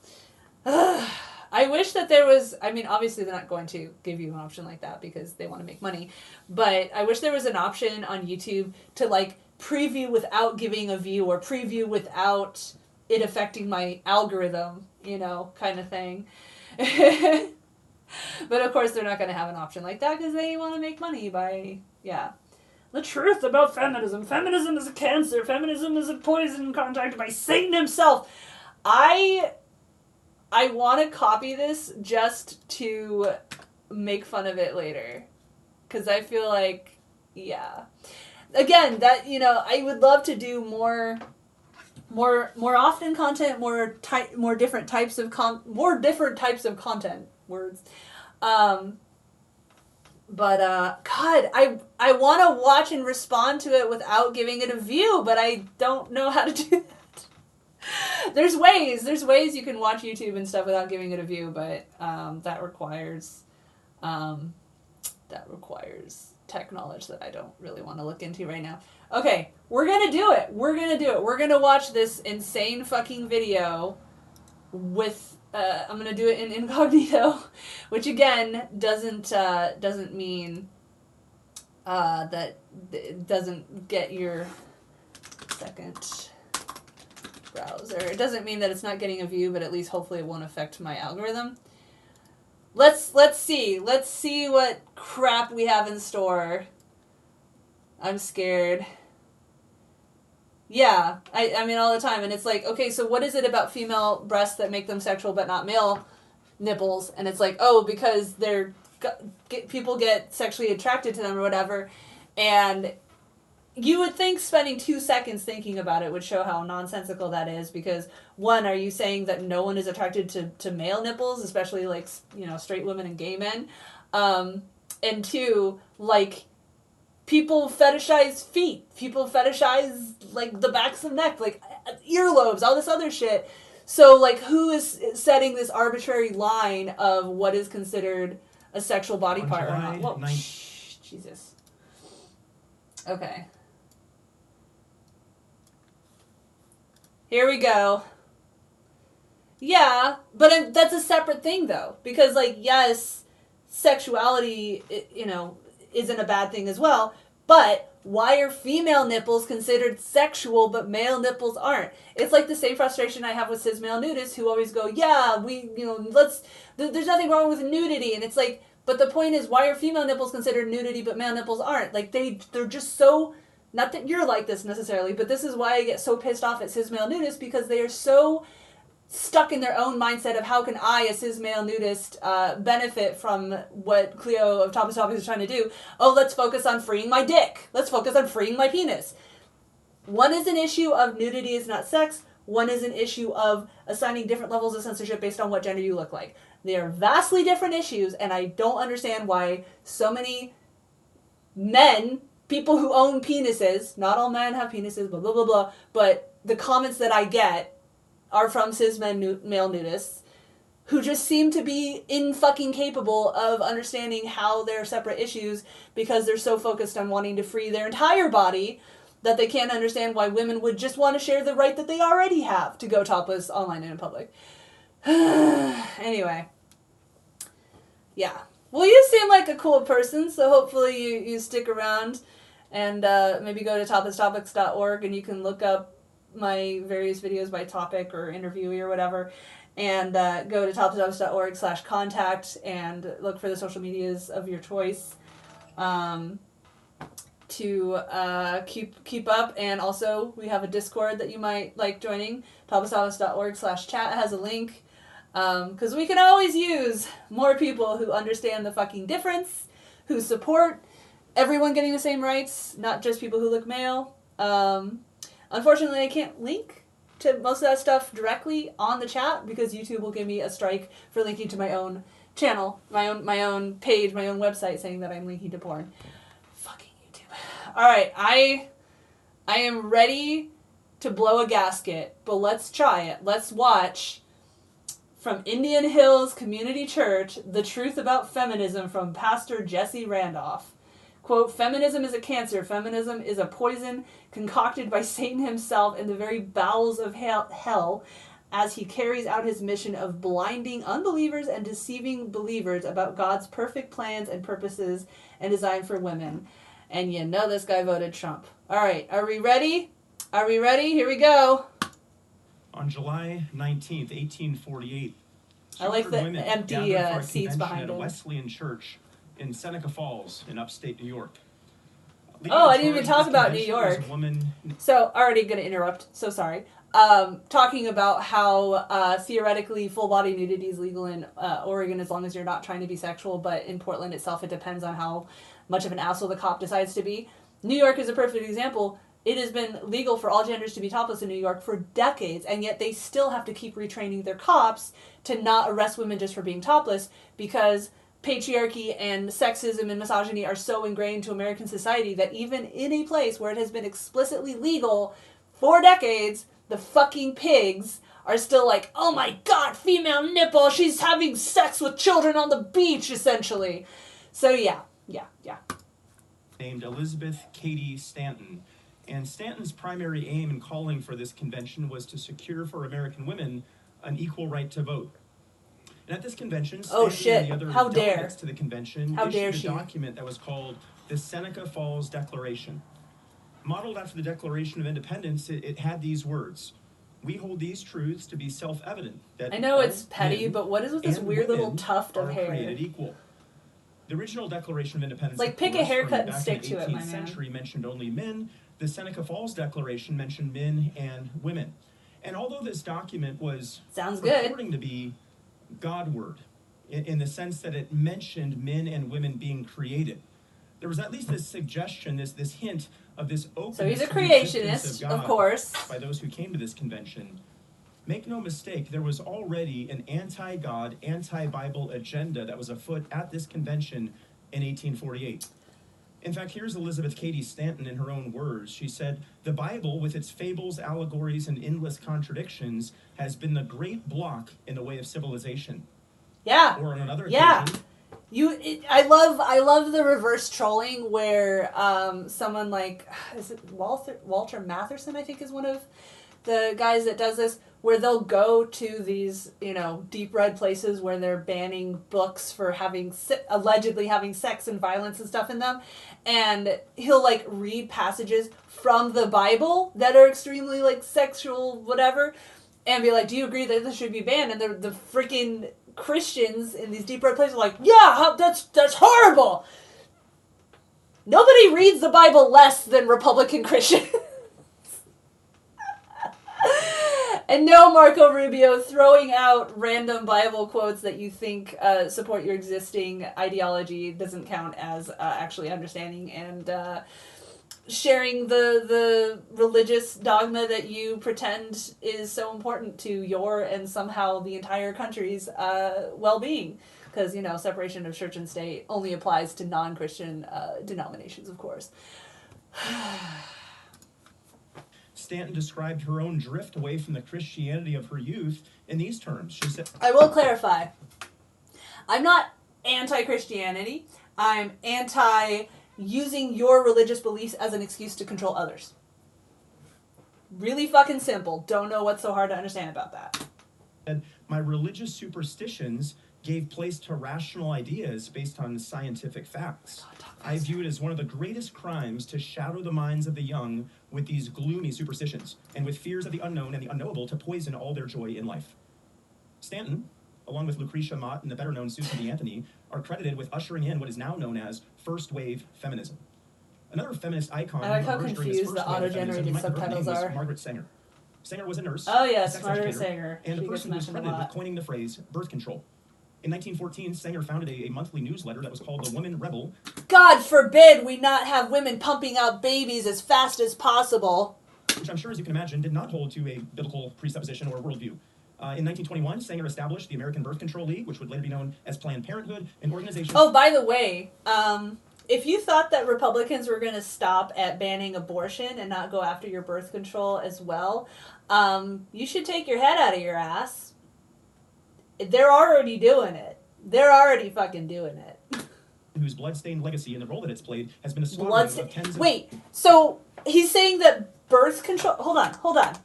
I wish that there was, obviously they're not going to give you an option like that because they want to make money, but I wish there was an option on YouTube to like preview without giving a view or preview without it affecting my algorithm, kind of thing. But of course they're not going to have an option like that because they want to make money by, the truth about feminism. Feminism is a cancer. Feminism is a poison contracted by Satan himself. I want to copy this just to make fun of it later. Because I feel like, Again, that, I would love to do more often content, more different types of content, words. But, God, I want to watch and respond to it without giving it a view, but I don't know how to do that. There's ways you can watch YouTube and stuff without giving it a view, but that requires tech knowledge that I don't really want to look into right now. Okay, we're gonna do it. We're gonna watch this insane fucking video with I'm gonna do it in incognito, which again doesn't mean that it doesn't get your second browser. It doesn't mean that it's not getting a view, but at least hopefully it won't affect my algorithm. Let's see what crap we have in store. I'm scared. Yeah, I mean all the time, and it's like, okay, so what is it about female breasts that make them sexual but not male nipples? And it's like, oh, because people get sexually attracted to them or whatever, and you would think spending 2 seconds thinking about it would show how nonsensical that is, because one, are you saying that no one is attracted to male nipples, especially like, straight women and gay men? And two, like, people fetishize feet. People fetishize, like, the backs of neck, like, earlobes, all this other shit. So, like, who is setting this arbitrary line of what is considered a sexual body part or not? Whoa, Jesus. Okay. Here we go. Yeah, but that's a separate thing, though. Because, like, yes, sexuality, isn't a bad thing as well. But why are female nipples considered sexual, but male nipples aren't? It's like the same frustration I have with cis male nudists who always go, yeah, there's nothing wrong with nudity. And it's like, but the point is, why are female nipples considered nudity, but male nipples aren't? Like, they're just so... Not that you're like this necessarily, but this is why I get so pissed off at cis male nudists, because they are so stuck in their own mindset of how can I, a cis male nudist, benefit from what Cleo of Topless Topics is trying to do. Oh, let's focus on freeing my dick. Let's focus on freeing my penis. One is an issue of nudity is not sex. One is an issue of assigning different levels of censorship based on what gender you look like. They are vastly different issues, and I don't understand why so many men, people who own penises, not all men have penises, blah, blah, blah, blah, but the comments that I get are from cis male nudists who just seem to be fucking capable of understanding how they're separate issues because they're so focused on wanting to free their entire body that they can't understand why women would just want to share the right that they already have to go topless online and in public. Anyway. Yeah. Well, you seem like a cool person, so hopefully you stick around and maybe go to toplesstopics.org and you can look up my various videos by topic or interviewee or whatever, and go to toplesstopics.org/contact and look for the social medias of your choice to keep up. And also we have a Discord that you might like joining. toplesstopics.org/chat has a link, because we can always use more people who understand the fucking difference, who support everyone getting the same rights, not just people who look male. Unfortunately, I can't link to most of that stuff directly on the chat because YouTube will give me a strike for linking to my own channel, my own page, my own website, saying that I'm linking to porn. Fucking YouTube. All right, I am ready to blow a gasket, but let's try it. Let's watch from Indian Hills Community Church, The Truth About Feminism from Pastor Jesse Randolph. Quote, feminism is a cancer. Feminism is a poison concocted by Satan himself in the very bowels of hell as he carries out his mission of blinding unbelievers and deceiving believers about God's perfect plans and purposes and design for women. And you know this guy voted Trump. All right, are we ready? Are we ready? Here we go. On July 19th, 1848, I like the women empty gathered for a seats behind at a him. Wesleyan church in Seneca Falls in upstate New York. Oh, I didn't even talk about New York. So, already going to interrupt, so sorry. Talking about how theoretically full-body nudity is legal in Oregon as long as you're not trying to be sexual, but in Portland itself it depends on how much of an asshole the cop decides to be. New York is a perfect example. It has been legal for all genders to be topless in New York for decades, and yet they still have to keep retraining their cops to not arrest women just for being topless because patriarchy and sexism and misogyny are so ingrained to American society that even in a place where it has been explicitly legal for decades, the fucking pigs are still like, oh my god, female nipple, she's having sex with children on the beach, essentially. So yeah. Named Elizabeth Cady Stanton. And Stanton's primary aim in calling for this convention was to secure for American women an equal right to vote. And at this convention, Stanton and the other delegates to the convention issued a document that was called the Seneca Falls Declaration. Modeled after the Declaration of Independence, it had these words: we hold these truths to be self-evident that I know it's petty, but what is with this weird little tuft of hair? Created equal. The original Declaration of Independence, like, pick a haircut and stick to it, my man. Back in the 18th century mentioned only men. The Seneca Falls Declaration mentioned men and women. And although this document was purporting to be Godward, in the sense that it mentioned men and women being created, there was at least this suggestion, this hint of this openness. So he's a creationist, of course. By those who came to this convention. Make no mistake, there was already an anti-God, anti-Bible agenda that was afoot at this convention in 1848. In fact, here's Elizabeth Cady Stanton in her own words. She said, the Bible, with its fables, allegories, and endless contradictions, has been the great block in the way of civilization. Yeah. Or on another occasion. I love the reverse trolling where someone like, is it Walter Matherson, I think is one of the guys that does this, where they'll go to these, you know, deep red places where they're banning books for allegedly having sex and violence and stuff in them, and he'll like read passages from the Bible that are extremely like sexual whatever, and be like, do you agree that this should be banned? And the freaking Christians in these deep red places are like, yeah, that's horrible. Nobody reads the Bible less than Republican Christians. And no, Marco Rubio, throwing out random Bible quotes that you think support your existing ideology doesn't count as actually understanding and sharing the religious dogma that you pretend is so important to your and somehow the entire country's well-being. Because, you know, separation of church and state only applies to non-Christian denominations, of course. Stanton described her own drift away from the Christianity of her youth in these terms. She said, I will clarify. I'm not anti-Christianity. I'm anti-using your religious beliefs as an excuse to control others. Really fucking simple. Don't know what's so hard to understand about that. And my religious superstitions gave place to rational ideas based on scientific facts. I view it as one of the greatest crimes to shadow the minds of the young with these gloomy superstitions, and with fears of the unknown and the unknowable to poison all their joy in life. Stanton, along with Lucretia Mott and the better-known Susan B. Anthony, are credited with ushering in what is now known as first-wave feminism. Another feminist icon I like who how emerged during this confused the first wave of feminism, auto-generated you might have heard her subtitles name, was are. Margaret Sanger. Sanger was a nurse, Oh, a yes, sex Margaret educator, Sanger. and She the gets person who was mentioned a credited with lot. coining the phrase birth control. In 1914, Sanger founded a monthly newsletter that was called The Woman Rebel. God forbid we not have women pumping out babies as fast as possible. Which I'm sure, as you can imagine, did not hold to a biblical presupposition or worldview. In 1921, Sanger established the American Birth Control League, which would later be known as Planned Parenthood, an organization... Oh, by the way, if you thought that Republicans were going to stop at banning abortion and not go after your birth control as well, you should take your head out of your ass. They're already doing it. They're already fucking doing it. Whose bloodstained legacy and the role that it's played has been a slaughtering of tens of... Wait, so he's saying that birth control... Hold on.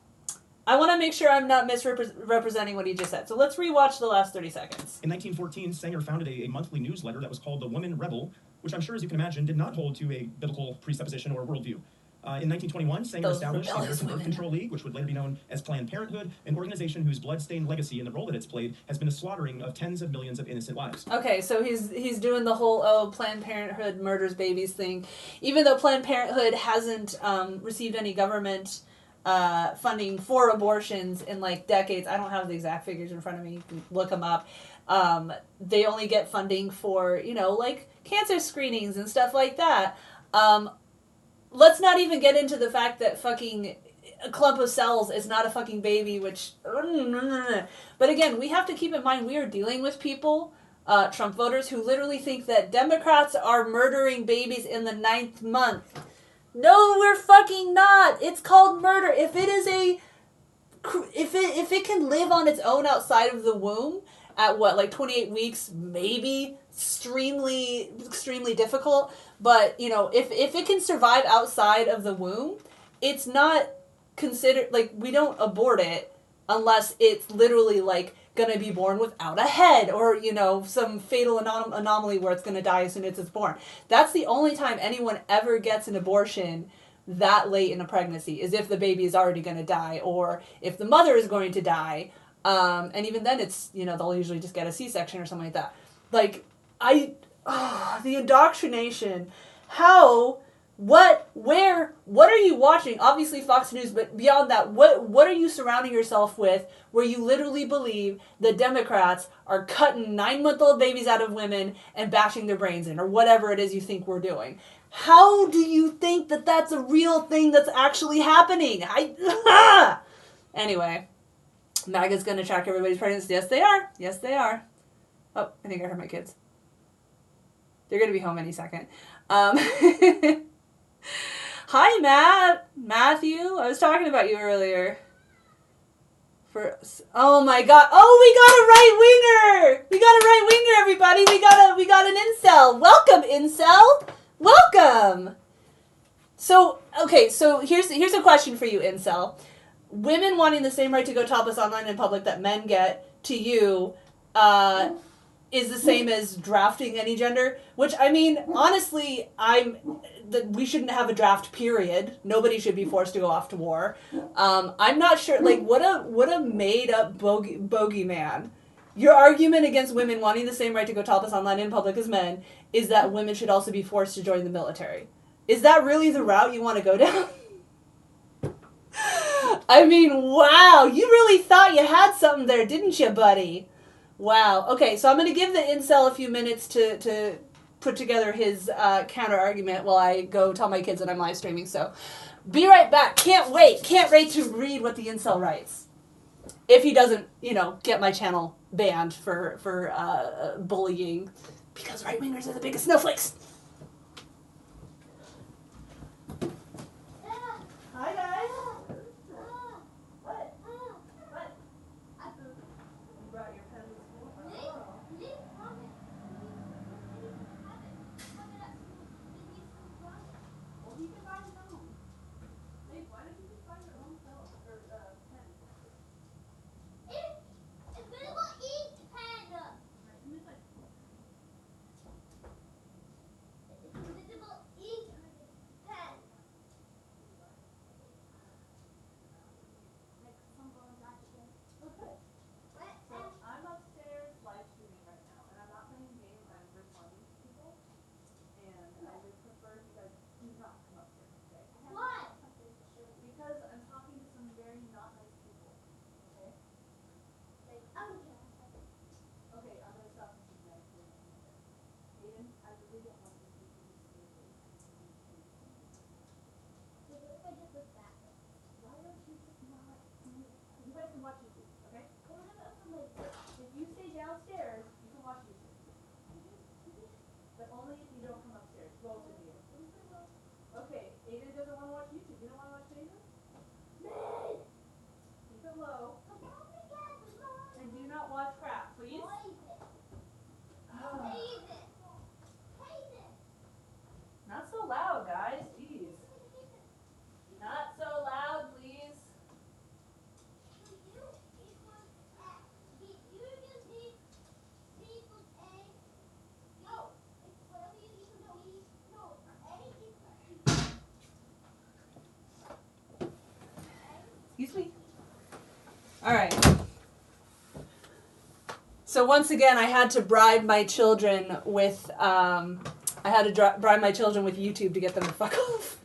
I want to make sure I'm not misrepresenting what he just said. So let's rewatch the last 30 seconds. In 1914, Sanger founded a monthly newsletter that was called The Woman Rebel, which I'm sure, as you can imagine, did not hold to a biblical presupposition or worldview. In 1921, Sanger established the American Birth Control League, which would later be known as Planned Parenthood, an organization whose bloodstained legacy and the role that it's played has been a slaughtering of tens of millions of innocent lives. Okay, so he's doing the whole Planned Parenthood murders babies thing, even though Planned Parenthood hasn't received any government funding for abortions in like decades. I don't have the exact figures in front of me. You can look them up. They only get funding for, you know, like cancer screenings and stuff like that. Let's not even get into the fact that fucking a clump of cells is not a fucking baby, which... But again, we have to keep in mind we are dealing with people, Trump voters, who literally think that Democrats are murdering babies in the 9th month. No, we're fucking not. It's called murder. If it is if it can live on its own outside of the womb at what, like 28 weeks, maybe extremely difficult, but you know, if it can survive outside of the womb, it's not considered, like, we don't abort it unless it's literally like gonna be born without a head or, you know, some fatal anomaly where it's gonna die as soon as it's born. That's the only time anyone ever gets an abortion that late in a pregnancy, is if the baby is already gonna die or if the mother is going to die. And even then it's, you know, they'll usually just get a C-section or something like that. Like, the indoctrination, how, what, where, what are you watching? Obviously Fox News, but beyond that, what are you surrounding yourself with where you literally believe the Democrats are cutting 9-month-old babies out of women and bashing their brains in, or whatever it is you think we're doing? How do you think that that's a real thing that's actually happening? Anyway, MAGA's going to track everybody's pregnancy. Yes, they are. Yes, they are. Oh, I think I heard my kids. They're going to be home any second. Hi, Matthew. I was talking about you earlier. Oh my God. Oh, we got a right winger. We got a right winger, everybody. We got an incel. Welcome, incel. Welcome. So, okay, so here's a question for you, incel. women wanting the same right to go topless online in public that men get to you is the same as drafting any gender, which, I mean, honestly, we shouldn't have a draft, period. Nobody should be forced to go off to war. I'm not sure, like, what a made-up bogeyman. Your argument against women wanting the same right to go topless online in public as men is that women should also be forced to join the military. Is that really the route you want to go down? I mean, wow, you really thought you had something there, didn't you, buddy? Wow. Okay, so I'm going to give the incel a few minutes to put together his counter-argument while I go tell my kids that I'm live streaming. So be right back. Can't wait to read what the incel writes. If he doesn't, get my channel banned for bullying, because right-wingers are the biggest snowflakes. Hi, guys. What? You brought your pen to school? Oh. Well, he can buy his own. Hey, why don't you just buy your own pen? Invisible ink pen. Right, come inside. Invisible ink pen. Like someone's actually. Okay. So I'm upstairs live streaming right now, and I'm not playing games. I'm responding to people, and I would prefer you guys do not come upstairs today. Why? Because I'm talking to some very not nice people. Okay. Like, I don't care. Okay, I'm gonna stop this nice thing. Aiden, I really don't want this to be serious. What if I just look back? Why don't you just not do it? You guys can watch YouTube, okay? What if I open my book? If you stay downstairs, you can watch YouTube. But only if you don't come upstairs. Both of you. Okay, Aiden doesn't want to watch YouTube. You don't want to watch Aiden? Keep it low. And do not watch crap, please. Not so loud, guys. Jeez. Not so loud, please. Excuse me. All right. So once again, I had to bribe my children with bribe my children with YouTube to get them to fuck off.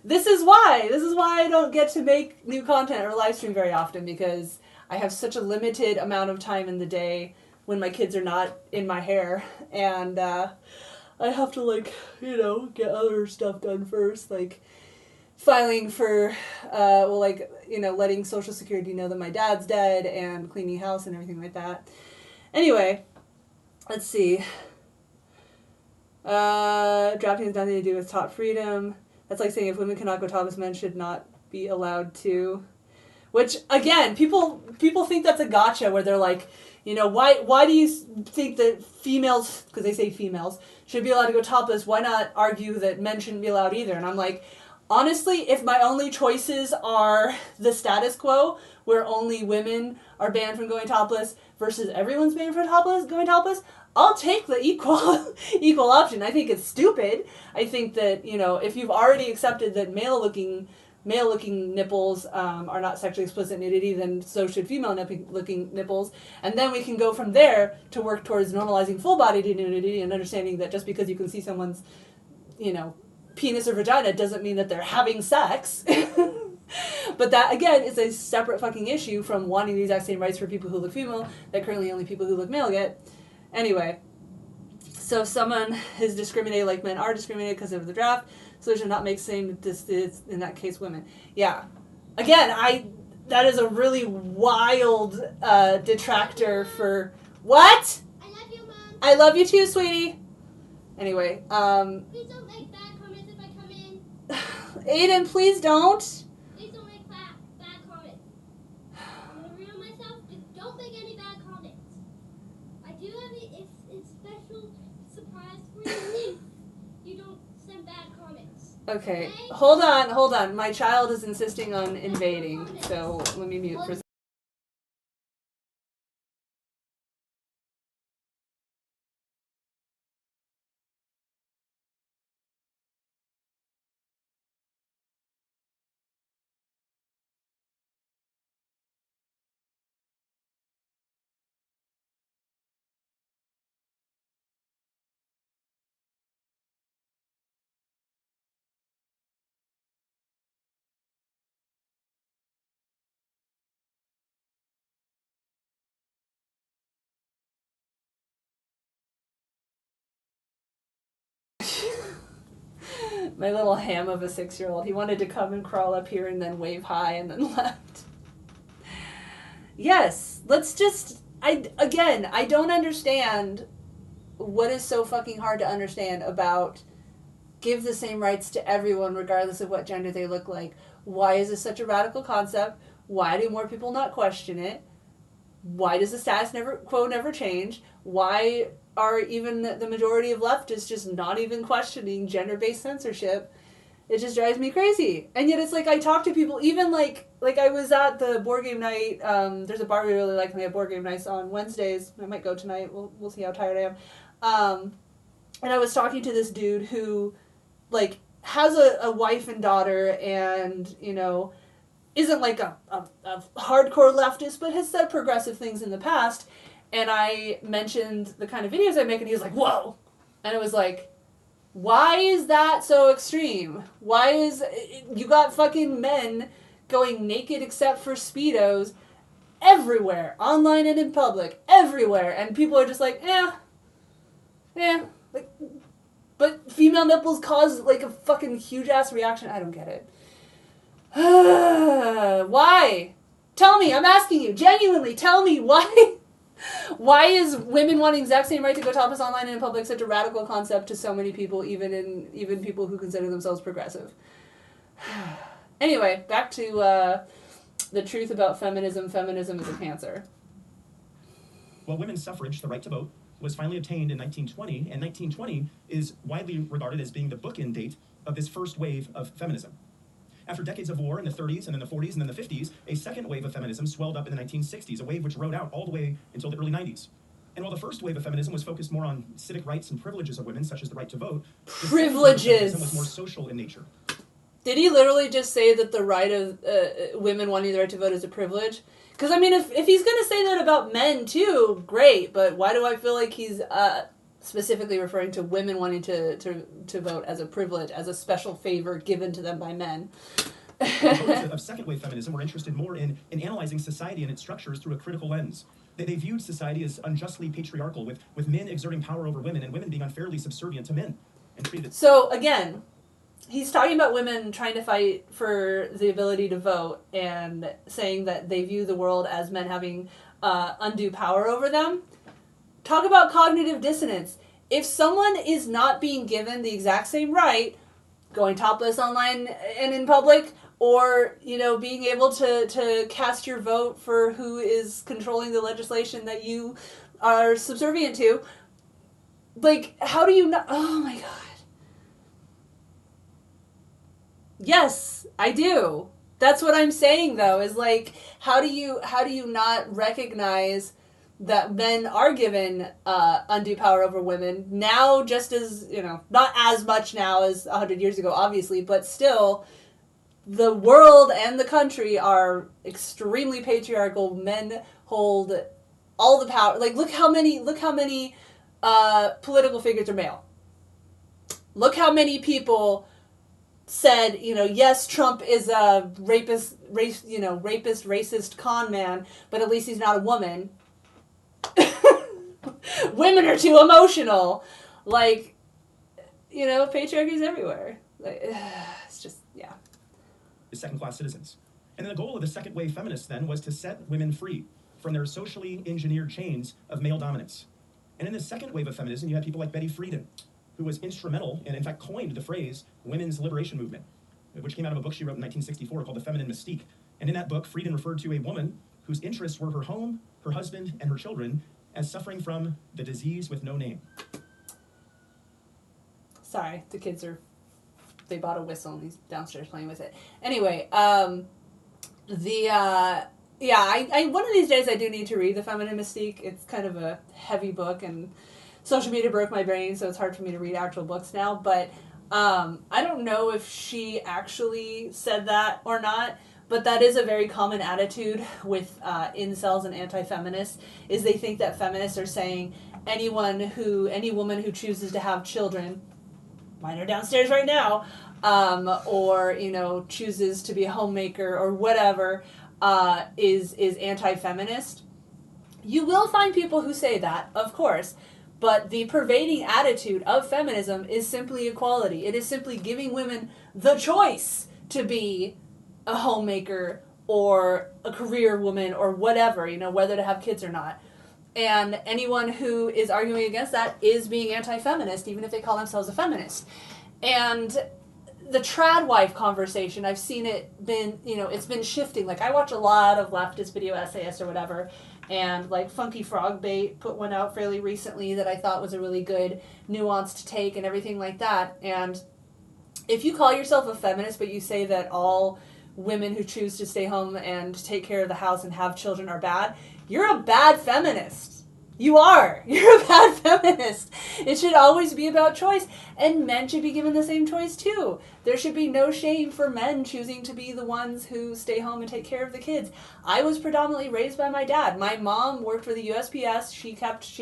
This is why I don't get to make new content or live stream very often, because I have such a limited amount of time in the day when my kids are not in my hair, and I have to get other stuff done first, like filing for letting Social Security know that my dad's dead, and cleaning house and everything like that. Anyway, let's see. Drafting has nothing to do with top freedom. That's like saying if women cannot go topless, men should not be allowed to. Which, again, people think that's a gotcha, where they're like, why do you think that females, because they say females, should be allowed to go topless? Why not argue that men shouldn't be allowed either? And I'm like, honestly, if my only choices are the status quo, where only women are banned from going topless versus everyone's banned from going topless, I'll take the equal option. I think it's stupid. I think that, if you've already accepted that male-looking nipples are not sexually explicit nudity, then so should female-looking nipples. And then we can go from there to work towards normalizing full-body nudity and understanding that just because you can see someone's, penis or vagina doesn't mean that they're having sex. But that, again, is a separate fucking issue from wanting the exact same rights for people who look female that currently only people who look male get. Anyway, so if someone is discriminated like men are discriminated because of the draft, so it should not make saying that this is, in that case, women. Yeah. Again, that is a really wild detractor for... What? I love you, Mom. I love you too, sweetie. Anyway, Please don't make bad comments if I come in. Aiden, please don't. Please don't make bad comments. I'm gonna ruin myself. Just don't make any bad comments. I do have a special surprise for you if you don't send bad comments. Okay, hold on. My child is insisting on invading, so let me mute for a second. My little ham of a 6-year-old. He wanted to come and crawl up here and then wave hi and then left. Yes, let's just... I don't understand what is so fucking hard to understand about give the same rights to everyone regardless of what gender they look like. Why is this such a radical concept? Why do more people not question it? Why does the status quo never change? Why are even the majority of leftists just not even questioning gender-based censorship? It just drives me crazy. And yet it's like I talk to people, even like I was at the board game night. There's a bar we really like, and they have board game nights on Wednesdays. I might go tonight. We'll see how tired I am. And I was talking to this dude who, like, has a wife and daughter, and isn't like a hardcore leftist, but has said progressive things in the past. And I mentioned the kind of videos I make, and he was like, "Whoa!" And it was like, why is that so extreme? Why is... You got fucking men going naked except for Speedos everywhere, online and in public, everywhere, and people are just like, like, but female nipples cause like a fucking huge ass reaction. I don't get it. Why? Tell me, I'm asking you, genuinely, tell me why. Why is women wanting the exact same right to go topless online and in public such a radical concept to so many people, even people who consider themselves progressive? Anyway, back to the truth about feminism. Feminism is a cancer. Well, women's suffrage, the right to vote, was finally obtained in 1920, and 1920 is widely regarded as being the bookend date of this first wave of feminism. After decades of war in the 30s and in the 40s and then the 50s, a second wave of feminism swelled up in the 1960s, a wave which rode out all the way until the early 90s. And while the first wave of feminism was focused more on civic rights and privileges of women, such as the right to vote, the second wave of feminism was more social in nature. Did he literally just say that the right of women wanting the right to vote is a privilege? Because, I mean, if he's going to say that about men, too, great, but why do I feel like he's specifically referring to women wanting to vote as a privilege, as a special favor given to them by men? Voters of second-wave feminism were interested more in analyzing society and its structures through a critical lens. They viewed society as unjustly patriarchal, with men exerting power over women and women being unfairly subservient to men. And treated... So, again, he's talking about women trying to fight for the ability to vote and saying that they view the world as men having undue power over them. Talk about cognitive dissonance. If someone is not being given the exact same right, going topless online and in public, or, being able to cast your vote for who is controlling the legislation that you are subservient to, like, how do you not... Oh, my God. Yes, I do. That's what I'm saying, though, is, like, how do you not recognize that men are given undue power over women now, just as, not as much now as 100 years ago, obviously, but still, the world and the country are extremely patriarchal. Men hold all the power. Like, look how many political figures are male. Look how many people said, yes, Trump is a rapist, racist con man, but at least he's not a woman. Women are too emotional. Like, patriarchy's everywhere. Like, it's just, yeah. Second-class citizens. And the goal of the second wave feminists then was to set women free from their socially engineered chains of male dominance. And in the second wave of feminism, you had people like Betty Friedan, who was instrumental and in fact coined the phrase women's liberation movement, which came out of a book she wrote in 1964 called The Feminine Mystique. And in that book, Friedan referred to a woman whose interests were her home, her husband, and her children as suffering from the disease with no name. Sorry, the kids are they bought a whistle and he's downstairs playing with it. Anyway, I one of these days I do need to read The Feminine Mystique. It's kind of a heavy book, and social media broke my brain, so it's hard for me to read actual books now. But I don't know if she actually said that or not, but that is a very common attitude with incels and anti-feminists, is they think that feminists are saying any woman who chooses to have children, mine are downstairs right now, or, you know, chooses to be a homemaker or whatever, is anti-feminist. You will find people who say that, of course, but the pervading attitude of feminism is simply equality. It is simply giving women the choice to be a homemaker or a career woman or whatever, you know, whether to have kids or not. And anyone who is arguing against that is being anti-feminist, even if they call themselves a feminist. And the trad wife conversation, I've seen it been, you know, it's been shifting. Like, I watch a lot of leftist video essayists or whatever, and like Funky Frog Bait put one out fairly recently that I thought was a really good nuanced take and everything like that. And if you call yourself a feminist, but you say that all women who choose to stay home and take care of the house and have children are bad, you're a bad feminist. You are. You're a bad feminist. It should always be about choice, and men should be given the same choice too. There should be no shame for men choosing to be the ones who stay home and take care of the kids. I was predominantly raised by my dad. My mom worked for the USPS. She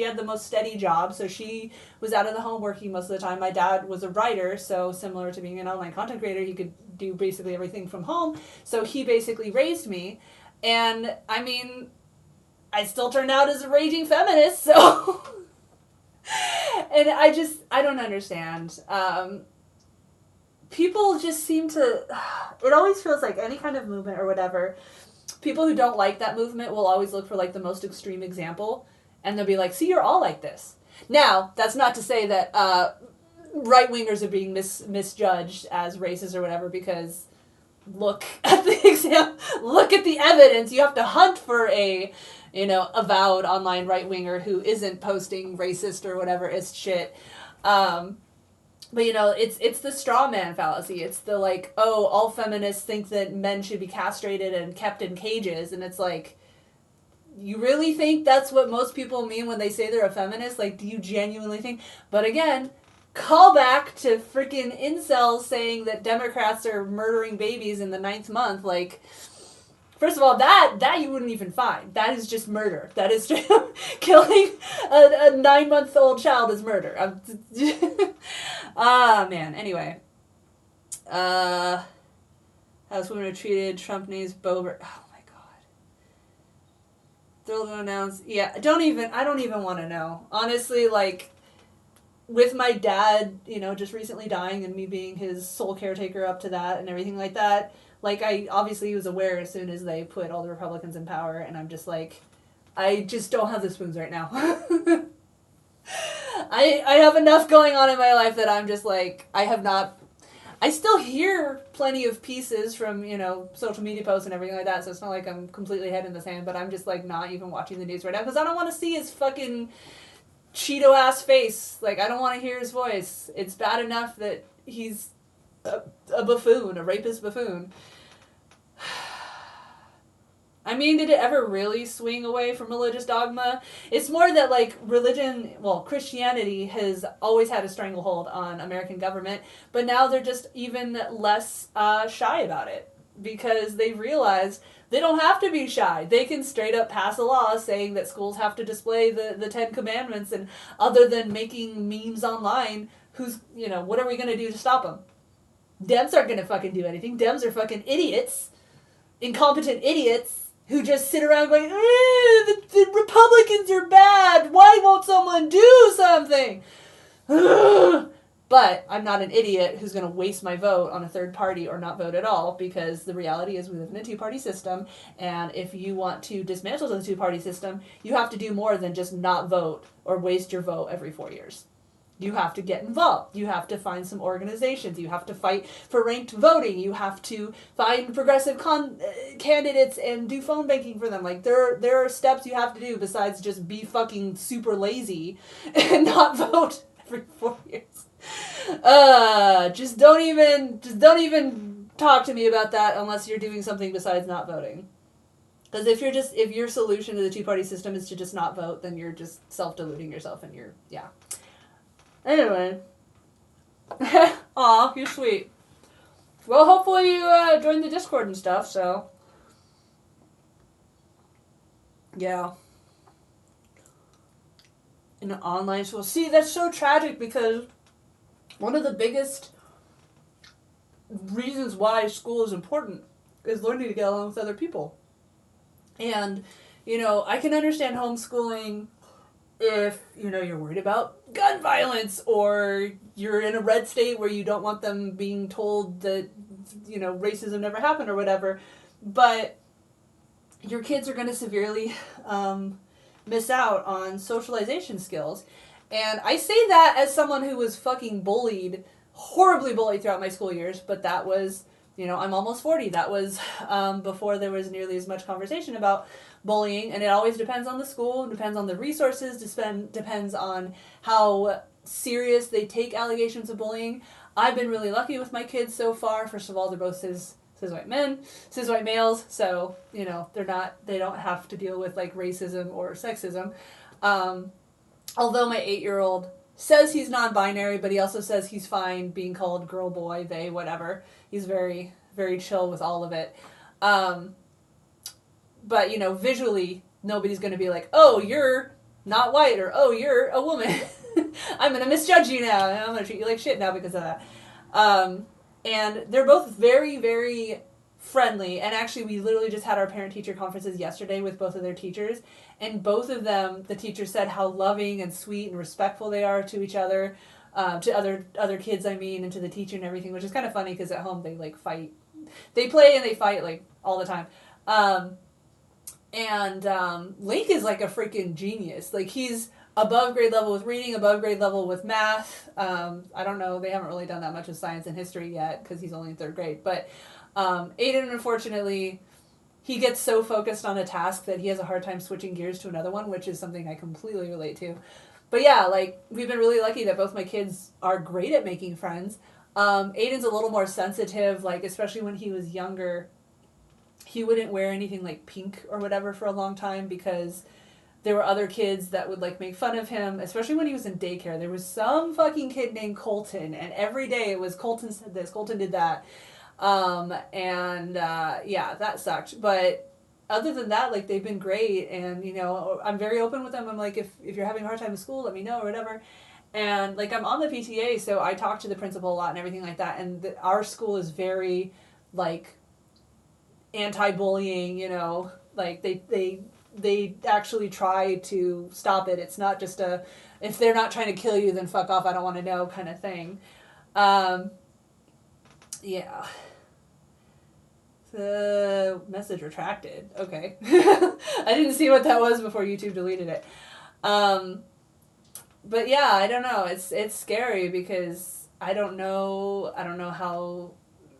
had the most steady job, so she was out of the home working most of the time. My dad was a writer, so similar to being an online content creator, he could do basically everything from home. So he basically raised me, and I mean, I still turned out as a raging feminist, so... And I don't understand. People just seem to... It always feels like any kind of movement or whatever, people who don't like that movement will always look for, like, the most extreme example, and they'll be like, see, you're all like this. Now, that's not to say that right-wingers are being misjudged as racist or whatever, because... Look at the evidence. You have to hunt for a, you know, avowed online right-winger who isn't posting racist or whatever is shit. But, you know, it's the straw man fallacy. It's the, like, oh, all feminists think that men should be castrated and kept in cages. And it's like, you really think that's what most people mean when they say they're a feminist? Like, do you genuinely think? But again... Call back to freaking incels saying that Democrats are murdering babies in the 9th month. Like, first of all, that you wouldn't even find. That is just murder. That is just killing a 9-month-old child is murder. Man. Anyway. How women are treated. Trump names Bober. Oh my god. Thrilled to announce. Yeah, I don't even want to know. Honestly, like... With my dad, you know, just recently dying and me being his sole caretaker up to that and everything like that, like, I obviously was aware as soon as they put all the Republicans in power, and I'm just like, I just don't have the spoons right now. I have enough going on in my life that I'm just like, I still hear plenty of pieces from, you know, social media posts and everything like that, so it's not like I'm completely head in the sand, but I'm just, like, not even watching the news right now, because I don't want to see his fucking... Cheeto-ass face. Like, I don't want to hear his voice. It's bad enough that he's a buffoon, a rapist buffoon. I mean, did it ever really swing away from religious dogma? It's more that, like, Christianity has always had a stranglehold on American government, but now they're just even less shy about it, because they've realized they don't have to be shy. They can straight up pass a law saying that schools have to display the 10 Commandments, and other than making memes online, what are we going to do to stop them? Dems aren't going to fucking do anything. Dems are fucking idiots. Incompetent idiots who just sit around going, the Republicans are bad. Why won't someone do something? But I'm not an idiot who's going to waste my vote on a third party or not vote at all, because the reality is we live in a two-party system, and if you want to dismantle the two-party system, you have to do more than just not vote or waste your vote every 4 years. You have to get involved. You have to find some organizations. You have to fight for ranked voting. You have to find progressive candidates and do phone banking for them. Like, there are steps you have to do besides just be fucking super lazy and not vote every 4 years. Just don't even talk to me about that unless you're doing something besides not voting. Because if your solution to the two-party system is to just not vote, then you're just self-deluding yourself, and yeah. Anyway. Aw, you're sweet. Well, hopefully you join the Discord and stuff, so. Yeah. In an online school. See, that's so tragic because one of the biggest reasons why school is important is learning to get along with other people. And, I can understand homeschooling if, you're worried about gun violence or you're in a red state where you don't want them being told that, racism never happened or whatever. But your kids are going to severely miss out on socialization skills. And I say that as someone who was fucking bullied, horribly bullied throughout my school years, but that was, I'm almost 40. That was before there was nearly as much conversation about bullying, and it always depends on the school, depends on the resources, depends on how serious they take allegations of bullying. I've been really lucky with my kids so far. First of all, they're both cis white men, cis white males, so, they don't have to deal with, like, racism or sexism. Although my 8-year-old says he's non-binary, but he also says he's fine being called girl, boy, they, whatever. He's very, very chill with all of it. But, visually, nobody's going to be like, oh, you're not white, or oh, you're a woman. I'm going to misjudge you now, and I'm going to treat you like shit now because of that. And they're both very, very friendly. And actually, we literally just had our parent-teacher conferences yesterday with both of their teachers. And both of them, the teacher said how loving and sweet and respectful they are to each other, to other kids, and to the teacher and everything, which is kind of funny because at home they, like, fight. They play and they fight, like, all the time. Link is, like, a freaking genius. Like, he's above grade level with reading, above grade level with math. I don't know, they haven't really done that much with science and history yet because he's only in 3rd grade. But Aiden, unfortunately, he gets so focused on a task that he has a hard time switching gears to another one, which is something I completely relate to. But yeah, like, we've been really lucky that both my kids are great at making friends. Aiden's a little more sensitive, like, especially when he was younger. He wouldn't wear anything like pink or whatever for a long time because there were other kids that would, like, make fun of him, especially when he was in daycare. There was some fucking kid named Colton, and every day it was Colton said this, Colton did that. Yeah, that sucked. But other than that, like, they've been great, and, I'm very open with them. I'm like, if you're having a hard time in school, let me know or whatever. And, like, I'm on the PTA, so I talk to the principal a lot and everything like that, and our school is very, like, anti-bullying, like, they actually try to stop it. It's not just if they're not trying to kill you, then fuck off, I don't want to know kind of thing. Yeah. The message retracted. Okay. I didn't see what that was before YouTube deleted it. But yeah, I don't know. It's scary because I don't know how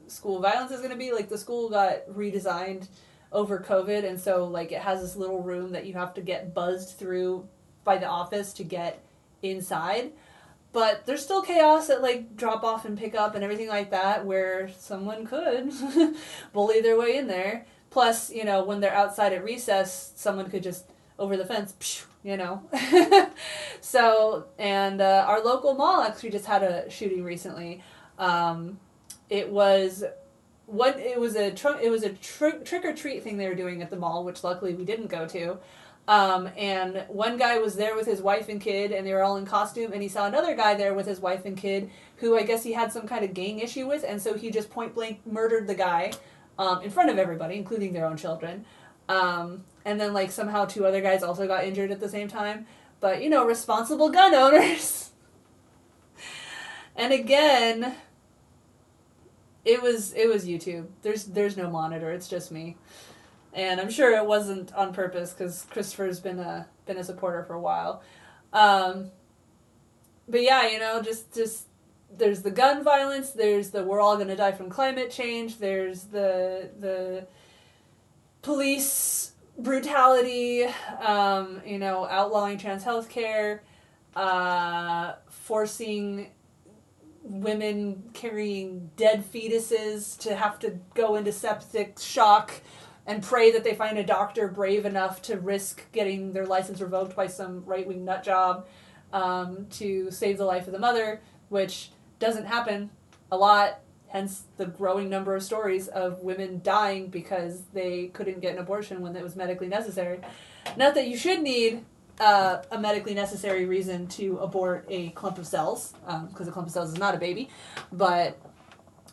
school violence is going to be. Like, the school got redesigned over COVID, and so, like, it has this little room that you have to get buzzed through by the office to get inside. But there's still chaos at, like, drop off and pick up and everything like that, where someone could bully their way in there. Plus, when they're outside at recess, someone could just over the fence, So, and our local mall actually just had a shooting recently. It was a trick or treat thing they were doing at the mall, which luckily we didn't go to. And one guy was there with his wife and kid, and they were all in costume, and he saw another guy there with his wife and kid, who I guess he had some kind of gang issue with, and so he just point blank murdered the guy, in front of everybody, including their own children. And then, like, somehow 2 other guys also got injured at the same time. But, responsible gun owners. And again, it was YouTube. There's no monitor. It's just me. And I'm sure it wasn't on purpose because Christopher's been a supporter for a while. But yeah, just there's the gun violence. There's the we're all gonna die from climate change. There's the police brutality. Outlawing trans healthcare. Forcing women carrying dead fetuses to have to go into septic shock and pray that they find a doctor brave enough to risk getting their license revoked by some right-wing nut job to save the life of the mother, which doesn't happen a lot, hence the growing number of stories of women dying because they couldn't get an abortion when it was medically necessary. Not that you should need a medically necessary reason to abort a clump of cells, because a clump of cells is not a baby, but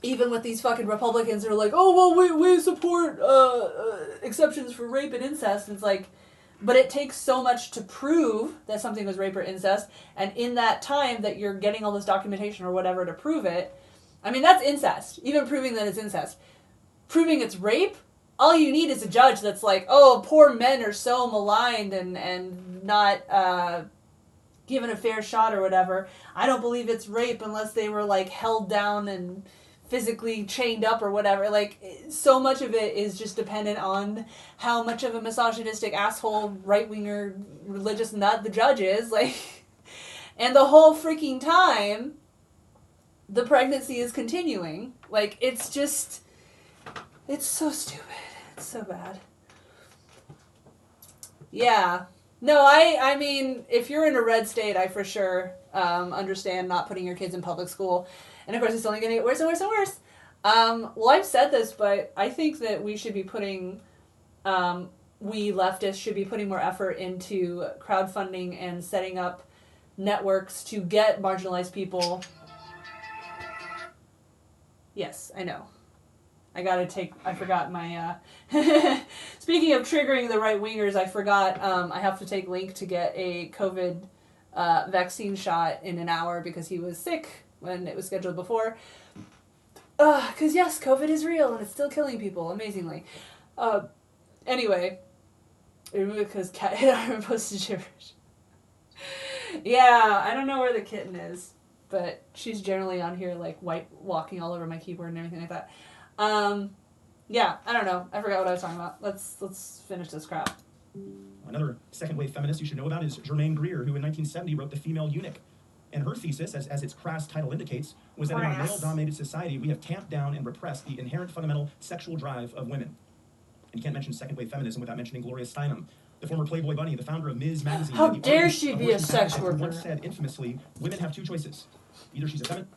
even with these fucking Republicans that are like, oh, well, we support exceptions for rape and incest, and it's like, but it takes so much to prove that something was rape or incest, and in that time that you're getting all this documentation or whatever to prove it, I mean, that's incest. Even proving that it's incest. Proving it's rape, all you need is a judge that's like, oh, poor men are so maligned and not given a fair shot or whatever. I don't believe it's rape unless they were, like, held down and physically chained up or whatever. Like, so much of it is just dependent on how much of a misogynistic asshole right-winger religious nut the judge is. Like, and the whole freaking time the pregnancy is continuing. Like, it's just, it's so stupid. It's so bad. Yeah. No, I mean, if you're in a red state, I for sure understand not putting your kids in public school. And of course, it's only going to get worse and worse and worse. Well, I've said this, but I think that we should be putting, we leftists should be putting more effort into crowdfunding and setting up networks to get marginalized people. Yes, I know. I forgot my, speaking of triggering the right-wingers, I forgot I have to take Link to get a COVID vaccine shot in an hour because he was sick when it was scheduled before. Because yes, COVID is real and it's still killing people, amazingly. Anyway, because cat hit our posted gibberish. Yeah, I don't know where the kitten is, but she's generally on here like walking all over my keyboard and everything like that. Yeah, I don't know. I forgot what I was talking about. Let's finish this crap. Another second-wave feminist you should know about is Germaine Greer, who in 1970 wrote The Female Eunuch. And her thesis, as its crass title indicates, was that in a male-dominated society, we have tamped down and repressed the inherent fundamental sexual drive of women. And you can't mention second-wave feminism without mentioning Gloria Steinem, the former Playboy bunny, the founder of Ms. Magazine. How dare she be a sex worker? Who once said infamously, women have two choices. Either she's a feminist.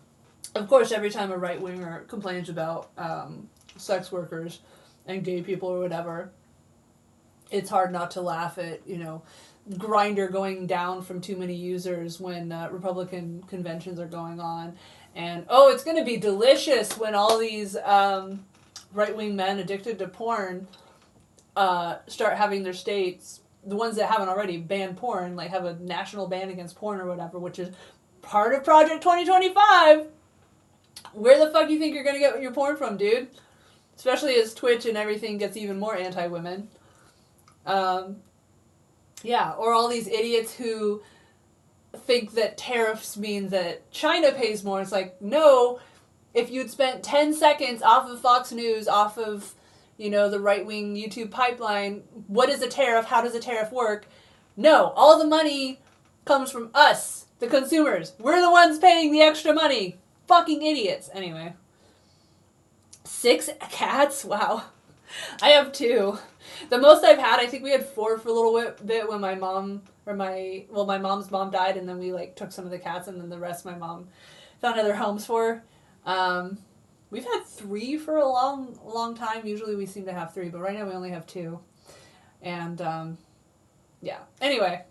Of course, every time a right-winger complains about sex workers and gay people or whatever, it's hard not to laugh at, Grindr going down from too many users when Republican conventions are going on. And, it's going to be delicious when all these right-wing men addicted to porn start having their states, the ones that haven't already, ban porn, like have a national ban against porn or whatever, which is part of Project 2025. Where the fuck do you think you're going to get your porn from, dude? Especially as Twitch and everything gets even more anti-women. Yeah, or all these idiots who think that tariffs mean that China pays more. It's like, no, if you'd spent 10 seconds off of Fox News, off of, the right-wing YouTube pipeline, what is a tariff? How does a tariff work? No, all the money comes from us, the consumers. We're the ones paying the extra money. Fucking idiots. Anyway. 6 cats? Wow. I have 2. The most I've had, I think we had 4 for a little bit when my mom's mom died, and then we took some of the cats, and then the rest my mom found other homes for. We've had 3 for a long, long time. Usually we seem to have 3, but right now we only have 2. And, yeah. Anyway.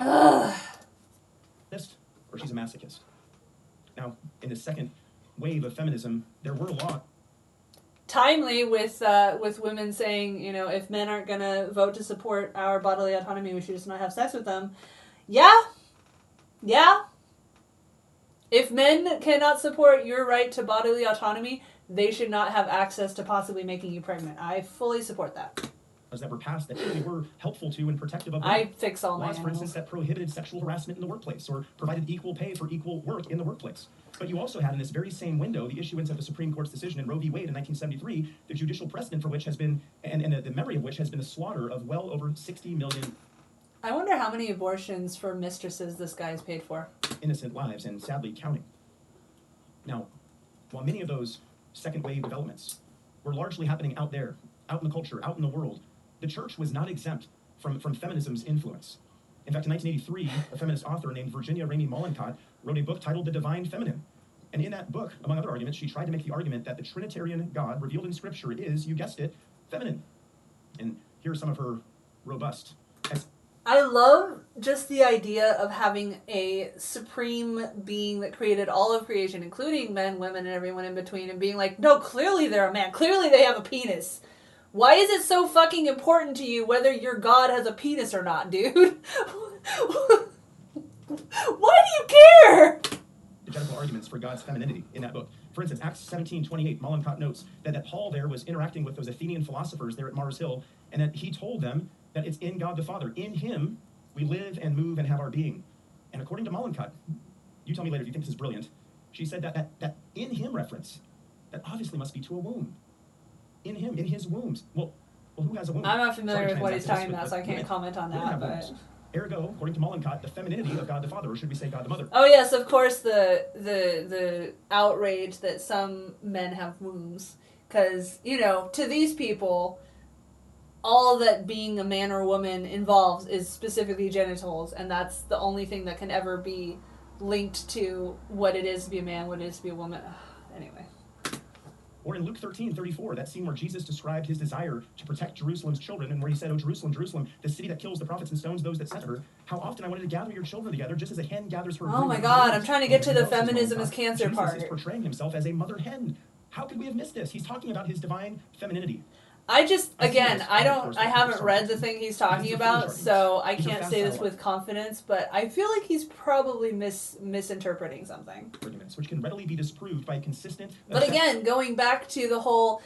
Or she's a masochist. Now, in the second wave of feminism, there were a lot. Timely with women saying, if men aren't going to vote to support our bodily autonomy, we should just not have sex with them. Yeah. Yeah. If men cannot support your right to bodily autonomy, they should not have access to possibly making you pregnant. I fully support that. That were passed that really were helpful to and protective of women. I fix all my laws, for instance, that prohibited sexual harassment in the workplace or provided equal pay for equal work in the workplace. But you also had in this very same window the issuance of the Supreme Court's decision in Roe v. Wade in 1973, the judicial precedent for which has been, and the memory of which has been the slaughter of well over 60 million... I wonder how many abortions for mistresses this guy's paid for. ...innocent lives, and sadly counting. Now, while many of those second wave developments were largely happening out there, out in the culture, out in the world, the church was not exempt from feminism's influence. In fact, in 1983, a feminist author named Virginia Ramey Mollenkott wrote a book titled The Divine Feminine. And in that book, among other arguments, she tried to make the argument that the Trinitarian God revealed in Scripture is, you guessed it, feminine. And here are some of her robust. I love just the idea of having a supreme being that created all of creation, including men, women, and everyone in between, and being like, no, clearly they're a man. Clearly they have a penis. Why is it so fucking important to you whether your God has a penis or not, dude? Why do you care? Exegetical arguments for God's femininity in that book. For instance, Acts 17:28, Mollenkott notes that Paul there was interacting with those Athenian philosophers there at Mars Hill, and that he told them that it's in God the Father. In him, we live and move and have our being. And according to Mollenkott, you tell me later if you think this is brilliant, she said that in him reference, that obviously must be to a womb. In him, in his wombs. Well, who has a womb? I'm not familiar with what he's talking about, so I can't comment on that. But ergo, according to Mollenkott, the femininity of God the Father, or should we say God the Mother? Oh yes, of course the outrage that some men have wombs, because to these people, all that being a man or woman involves is specifically genitals, and that's the only thing that can ever be linked to what it is to be a man, what it is to be a woman. Anyway. Or in Luke 13:34, that scene where Jesus described his desire to protect Jerusalem's children, and where he said, "Oh, Jerusalem, Jerusalem, the city that kills the prophets and stones those that sent her, how often I wanted to gather your children together, just as a hen gathers her brood." Oh my God, I'm trying to get to the feminism is cancer part. Jesus is portraying himself as a mother hen. How could we have missed this? He's talking about his divine femininity. I haven't read the thing he's talking about, so I can't say this with confidence, but I feel like he's probably misinterpreting something. Arguments, which can readily be disproved by consistent... But again, going back to the whole,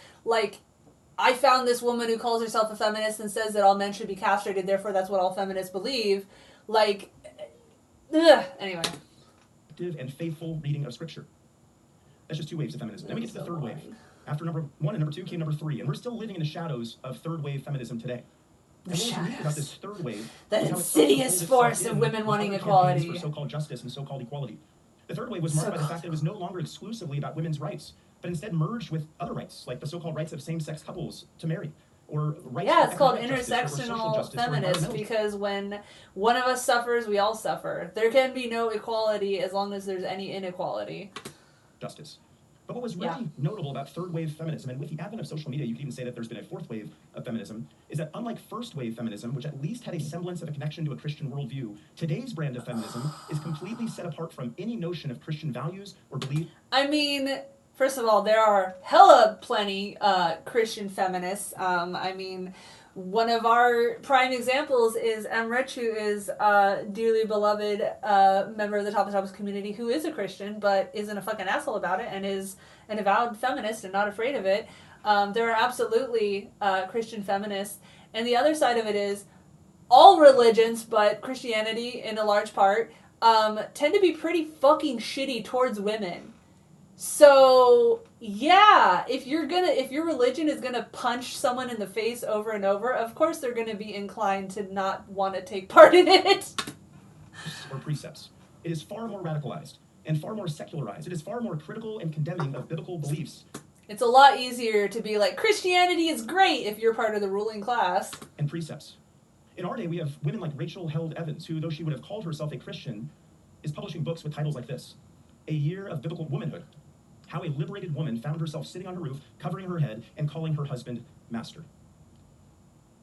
I found this woman who calls herself a feminist and says that all men should be castrated, therefore that's what all feminists believe. Anyway. And faithful reading of Scripture. That's just two waves of feminism. Then we get to the third wave. After number 1 and number 2 came number 3, and we're still living in the shadows of third wave feminism today. And what's unique about this third wave, that insidious force of women wanting equality, for so-called justice and so-called equality. The third wave was marked by the fact that it was no longer exclusively about women's rights, but instead merged with other rights, like the so-called rights of same-sex couples to marry, or rights. Yeah, it's called intersectional feminist, because when one of us suffers, we all suffer. There can be no equality as long as there's any inequality. Justice. But what was really notable about third wave feminism, and with the advent of social media, you could even say that there's been a fourth wave of feminism, is that unlike first wave feminism, which at least had a semblance of a connection to a Christian worldview, today's brand of feminism is completely set apart from any notion of Christian values or belief. I mean, first of all, there are hella plenty Christian feminists. One of our prime examples is Emrich, who is a dearly beloved member of the Top community who is a Christian, but isn't a fucking asshole about it and is an avowed feminist and not afraid of it. There are absolutely Christian feminists. And the other side of it is all religions, but Christianity in a large part, tend to be pretty fucking shitty towards women. So, yeah, if your religion is gonna punch someone in the face over and over, of course they're gonna be inclined to not want to take part in it. Or precepts. It is far more radicalized and far more secularized. It is far more critical and condemning of biblical beliefs. It's a lot easier to be like, Christianity is great if you're part of the ruling class. And precepts. In our day, we have women like Rachel Held Evans, who, though she would have called herself a Christian, is publishing books with titles like this: A Year of Biblical Womanhood. How a liberated woman found herself sitting on her roof, covering her head, and calling her husband master.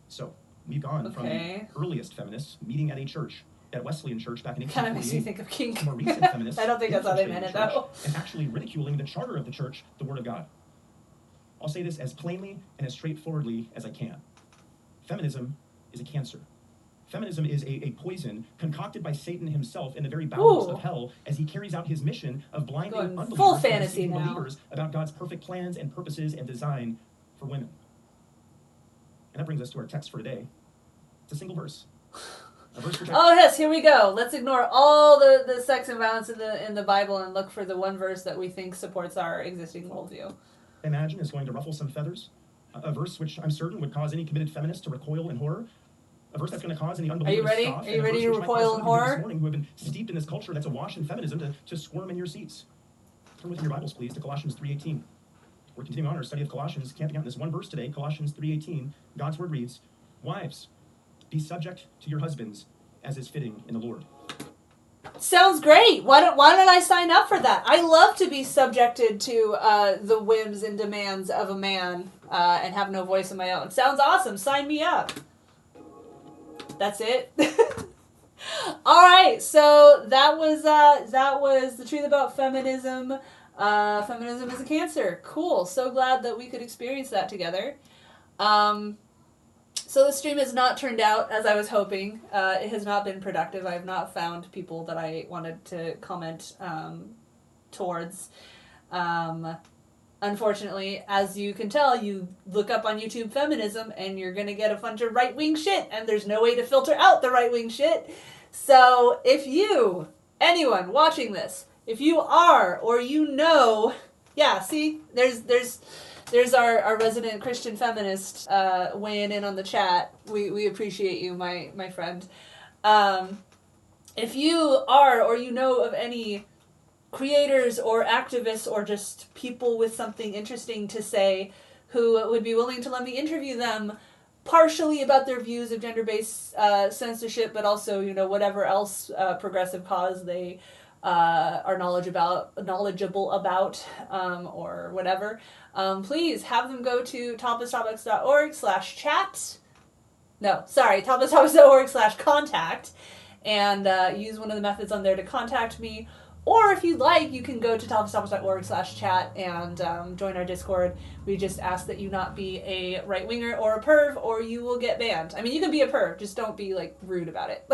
So, we've gone from the earliest feminists meeting at a church, at Wesleyan Church back in 1848, kind of makes me think of King. More recent feminists. I don't think that's how they meant it, though. And actually ridiculing the charter of the church, the Word of God. I'll say this as plainly and as straightforwardly as I can. Feminism is a cancer. Feminism is a poison concocted by Satan himself in the very bowels of hell as he carries out his mission of blinding unbelievers full fantasy now. Believers about God's perfect plans and purposes and design for women. And that brings us to our text for today. It's a single verse. A verse which yes, here we go. Let's ignore all the sex and violence in the Bible and look for the one verse that we think supports our existing worldview. Imagine is going to ruffle some feathers. A verse which I'm certain would cause any committed feminist to recoil in horror. A verse that's going to cause any unbelievers to scoff. Are you ready to recoil in horror? This morning, who have been steeped in this culture that's awash in feminism to squirm in your seats. Turn with your Bibles, please, to Colossians 3:18. We're continuing on our study of Colossians, camping out in this one verse today, Colossians 3:18. God's word reads, "Wives, be subject to your husbands, as is fitting in the Lord." Sounds great. Why don't I sign up for that? I love to be subjected to the whims and demands of a man and have no voice of my own. Sounds awesome. Sign me up. That's it. All right. So that was the truth about feminism. Feminism is a cancer. Cool. So glad that we could experience that together. So the stream has not turned out as I was hoping. It has not been productive. I have not found people that I wanted to comment towards. Unfortunately, as you can tell, you look up on YouTube feminism and you're going to get a bunch of right-wing shit, and there's no way to filter out the right-wing shit. So if you, anyone watching this, if you are or you know, yeah, see, there's our resident Christian feminist weighing in on the chat. We appreciate you, my friend. If you are or you know of any creators or activists or just people with something interesting to say who would be willing to let me interview them partially about their views of gender-based censorship, but also, whatever else progressive cause they are knowledgeable about, or whatever, please have them go to toplesstopics.org/chat. No, sorry, toplesstopics.org/contact, and use one of the methods on there to contact me. Or if you'd like, you can go to toplesstopics.org/chat and join our Discord. We just ask that you not be a right-winger or a perv, or you will get banned. I mean, you can be a perv, just don't be, rude about it.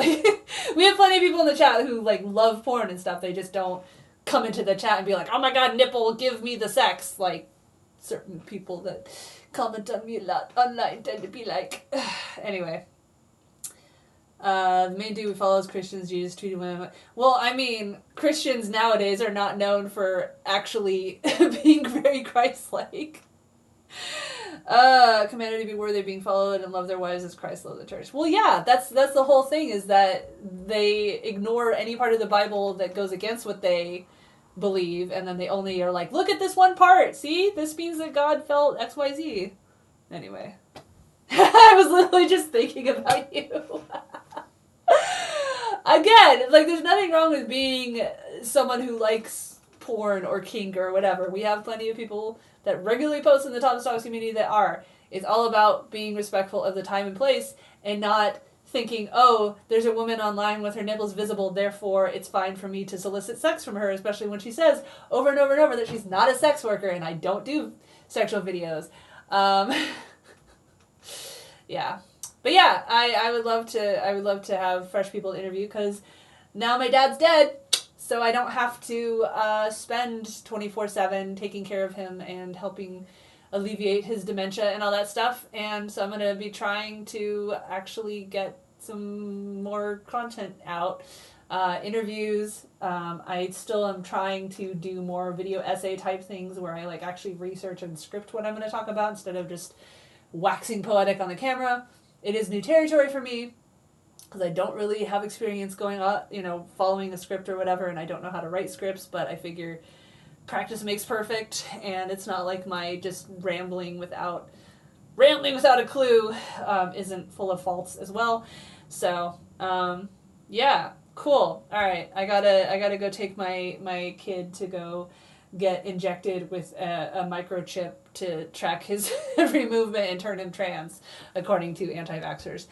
We have plenty of people in the chat who, love porn and stuff. They just don't come into the chat and be like, oh my god, nipple, give me the sex. Certain people that comment on me a lot online tend to be like... Anyway. The main dude we follow is Christians. Jesus treated women. Well, I mean, Christians nowadays are not known for actually being very Christ-like. Commanded to be worthy of being followed and love their wives as Christ loved the church. Well, yeah, that's the whole thing, is that they ignore any part of the Bible that goes against what they believe, and then they only are like, look at this one part. See, this means that God felt X, Y, Z. Anyway. I was literally just thinking about you. Again, there's nothing wrong with being someone who likes porn or kink or whatever. We have plenty of people that regularly post in the Top Stocks community that are. It's all about being respectful of the time and place and not thinking, oh, there's a woman online with her nipples visible, therefore it's fine for me to solicit sex from her, especially when she says over and over and over that she's not a sex worker and I don't do sexual videos. Yeah. But yeah, I would love to have fresh people to interview, because now my dad's dead, so I don't have to spend 24/7 taking care of him and helping alleviate his dementia and all that stuff. And so I'm going to be trying to actually get some more content out, interviews. I still am trying to do more video essay type things where I actually research and script what I'm going to talk about instead of just waxing poetic on the camera. It is new territory for me because I don't really have experience going on, following a script or whatever, and I don't know how to write scripts, but I figure practice makes perfect, and it's not like my just rambling without a clue isn't full of faults as well. So, yeah, cool. All right, I gotta go take my kid to go get injected with a microchip to track his every movement and turn him trans, according to anti-vaxxers.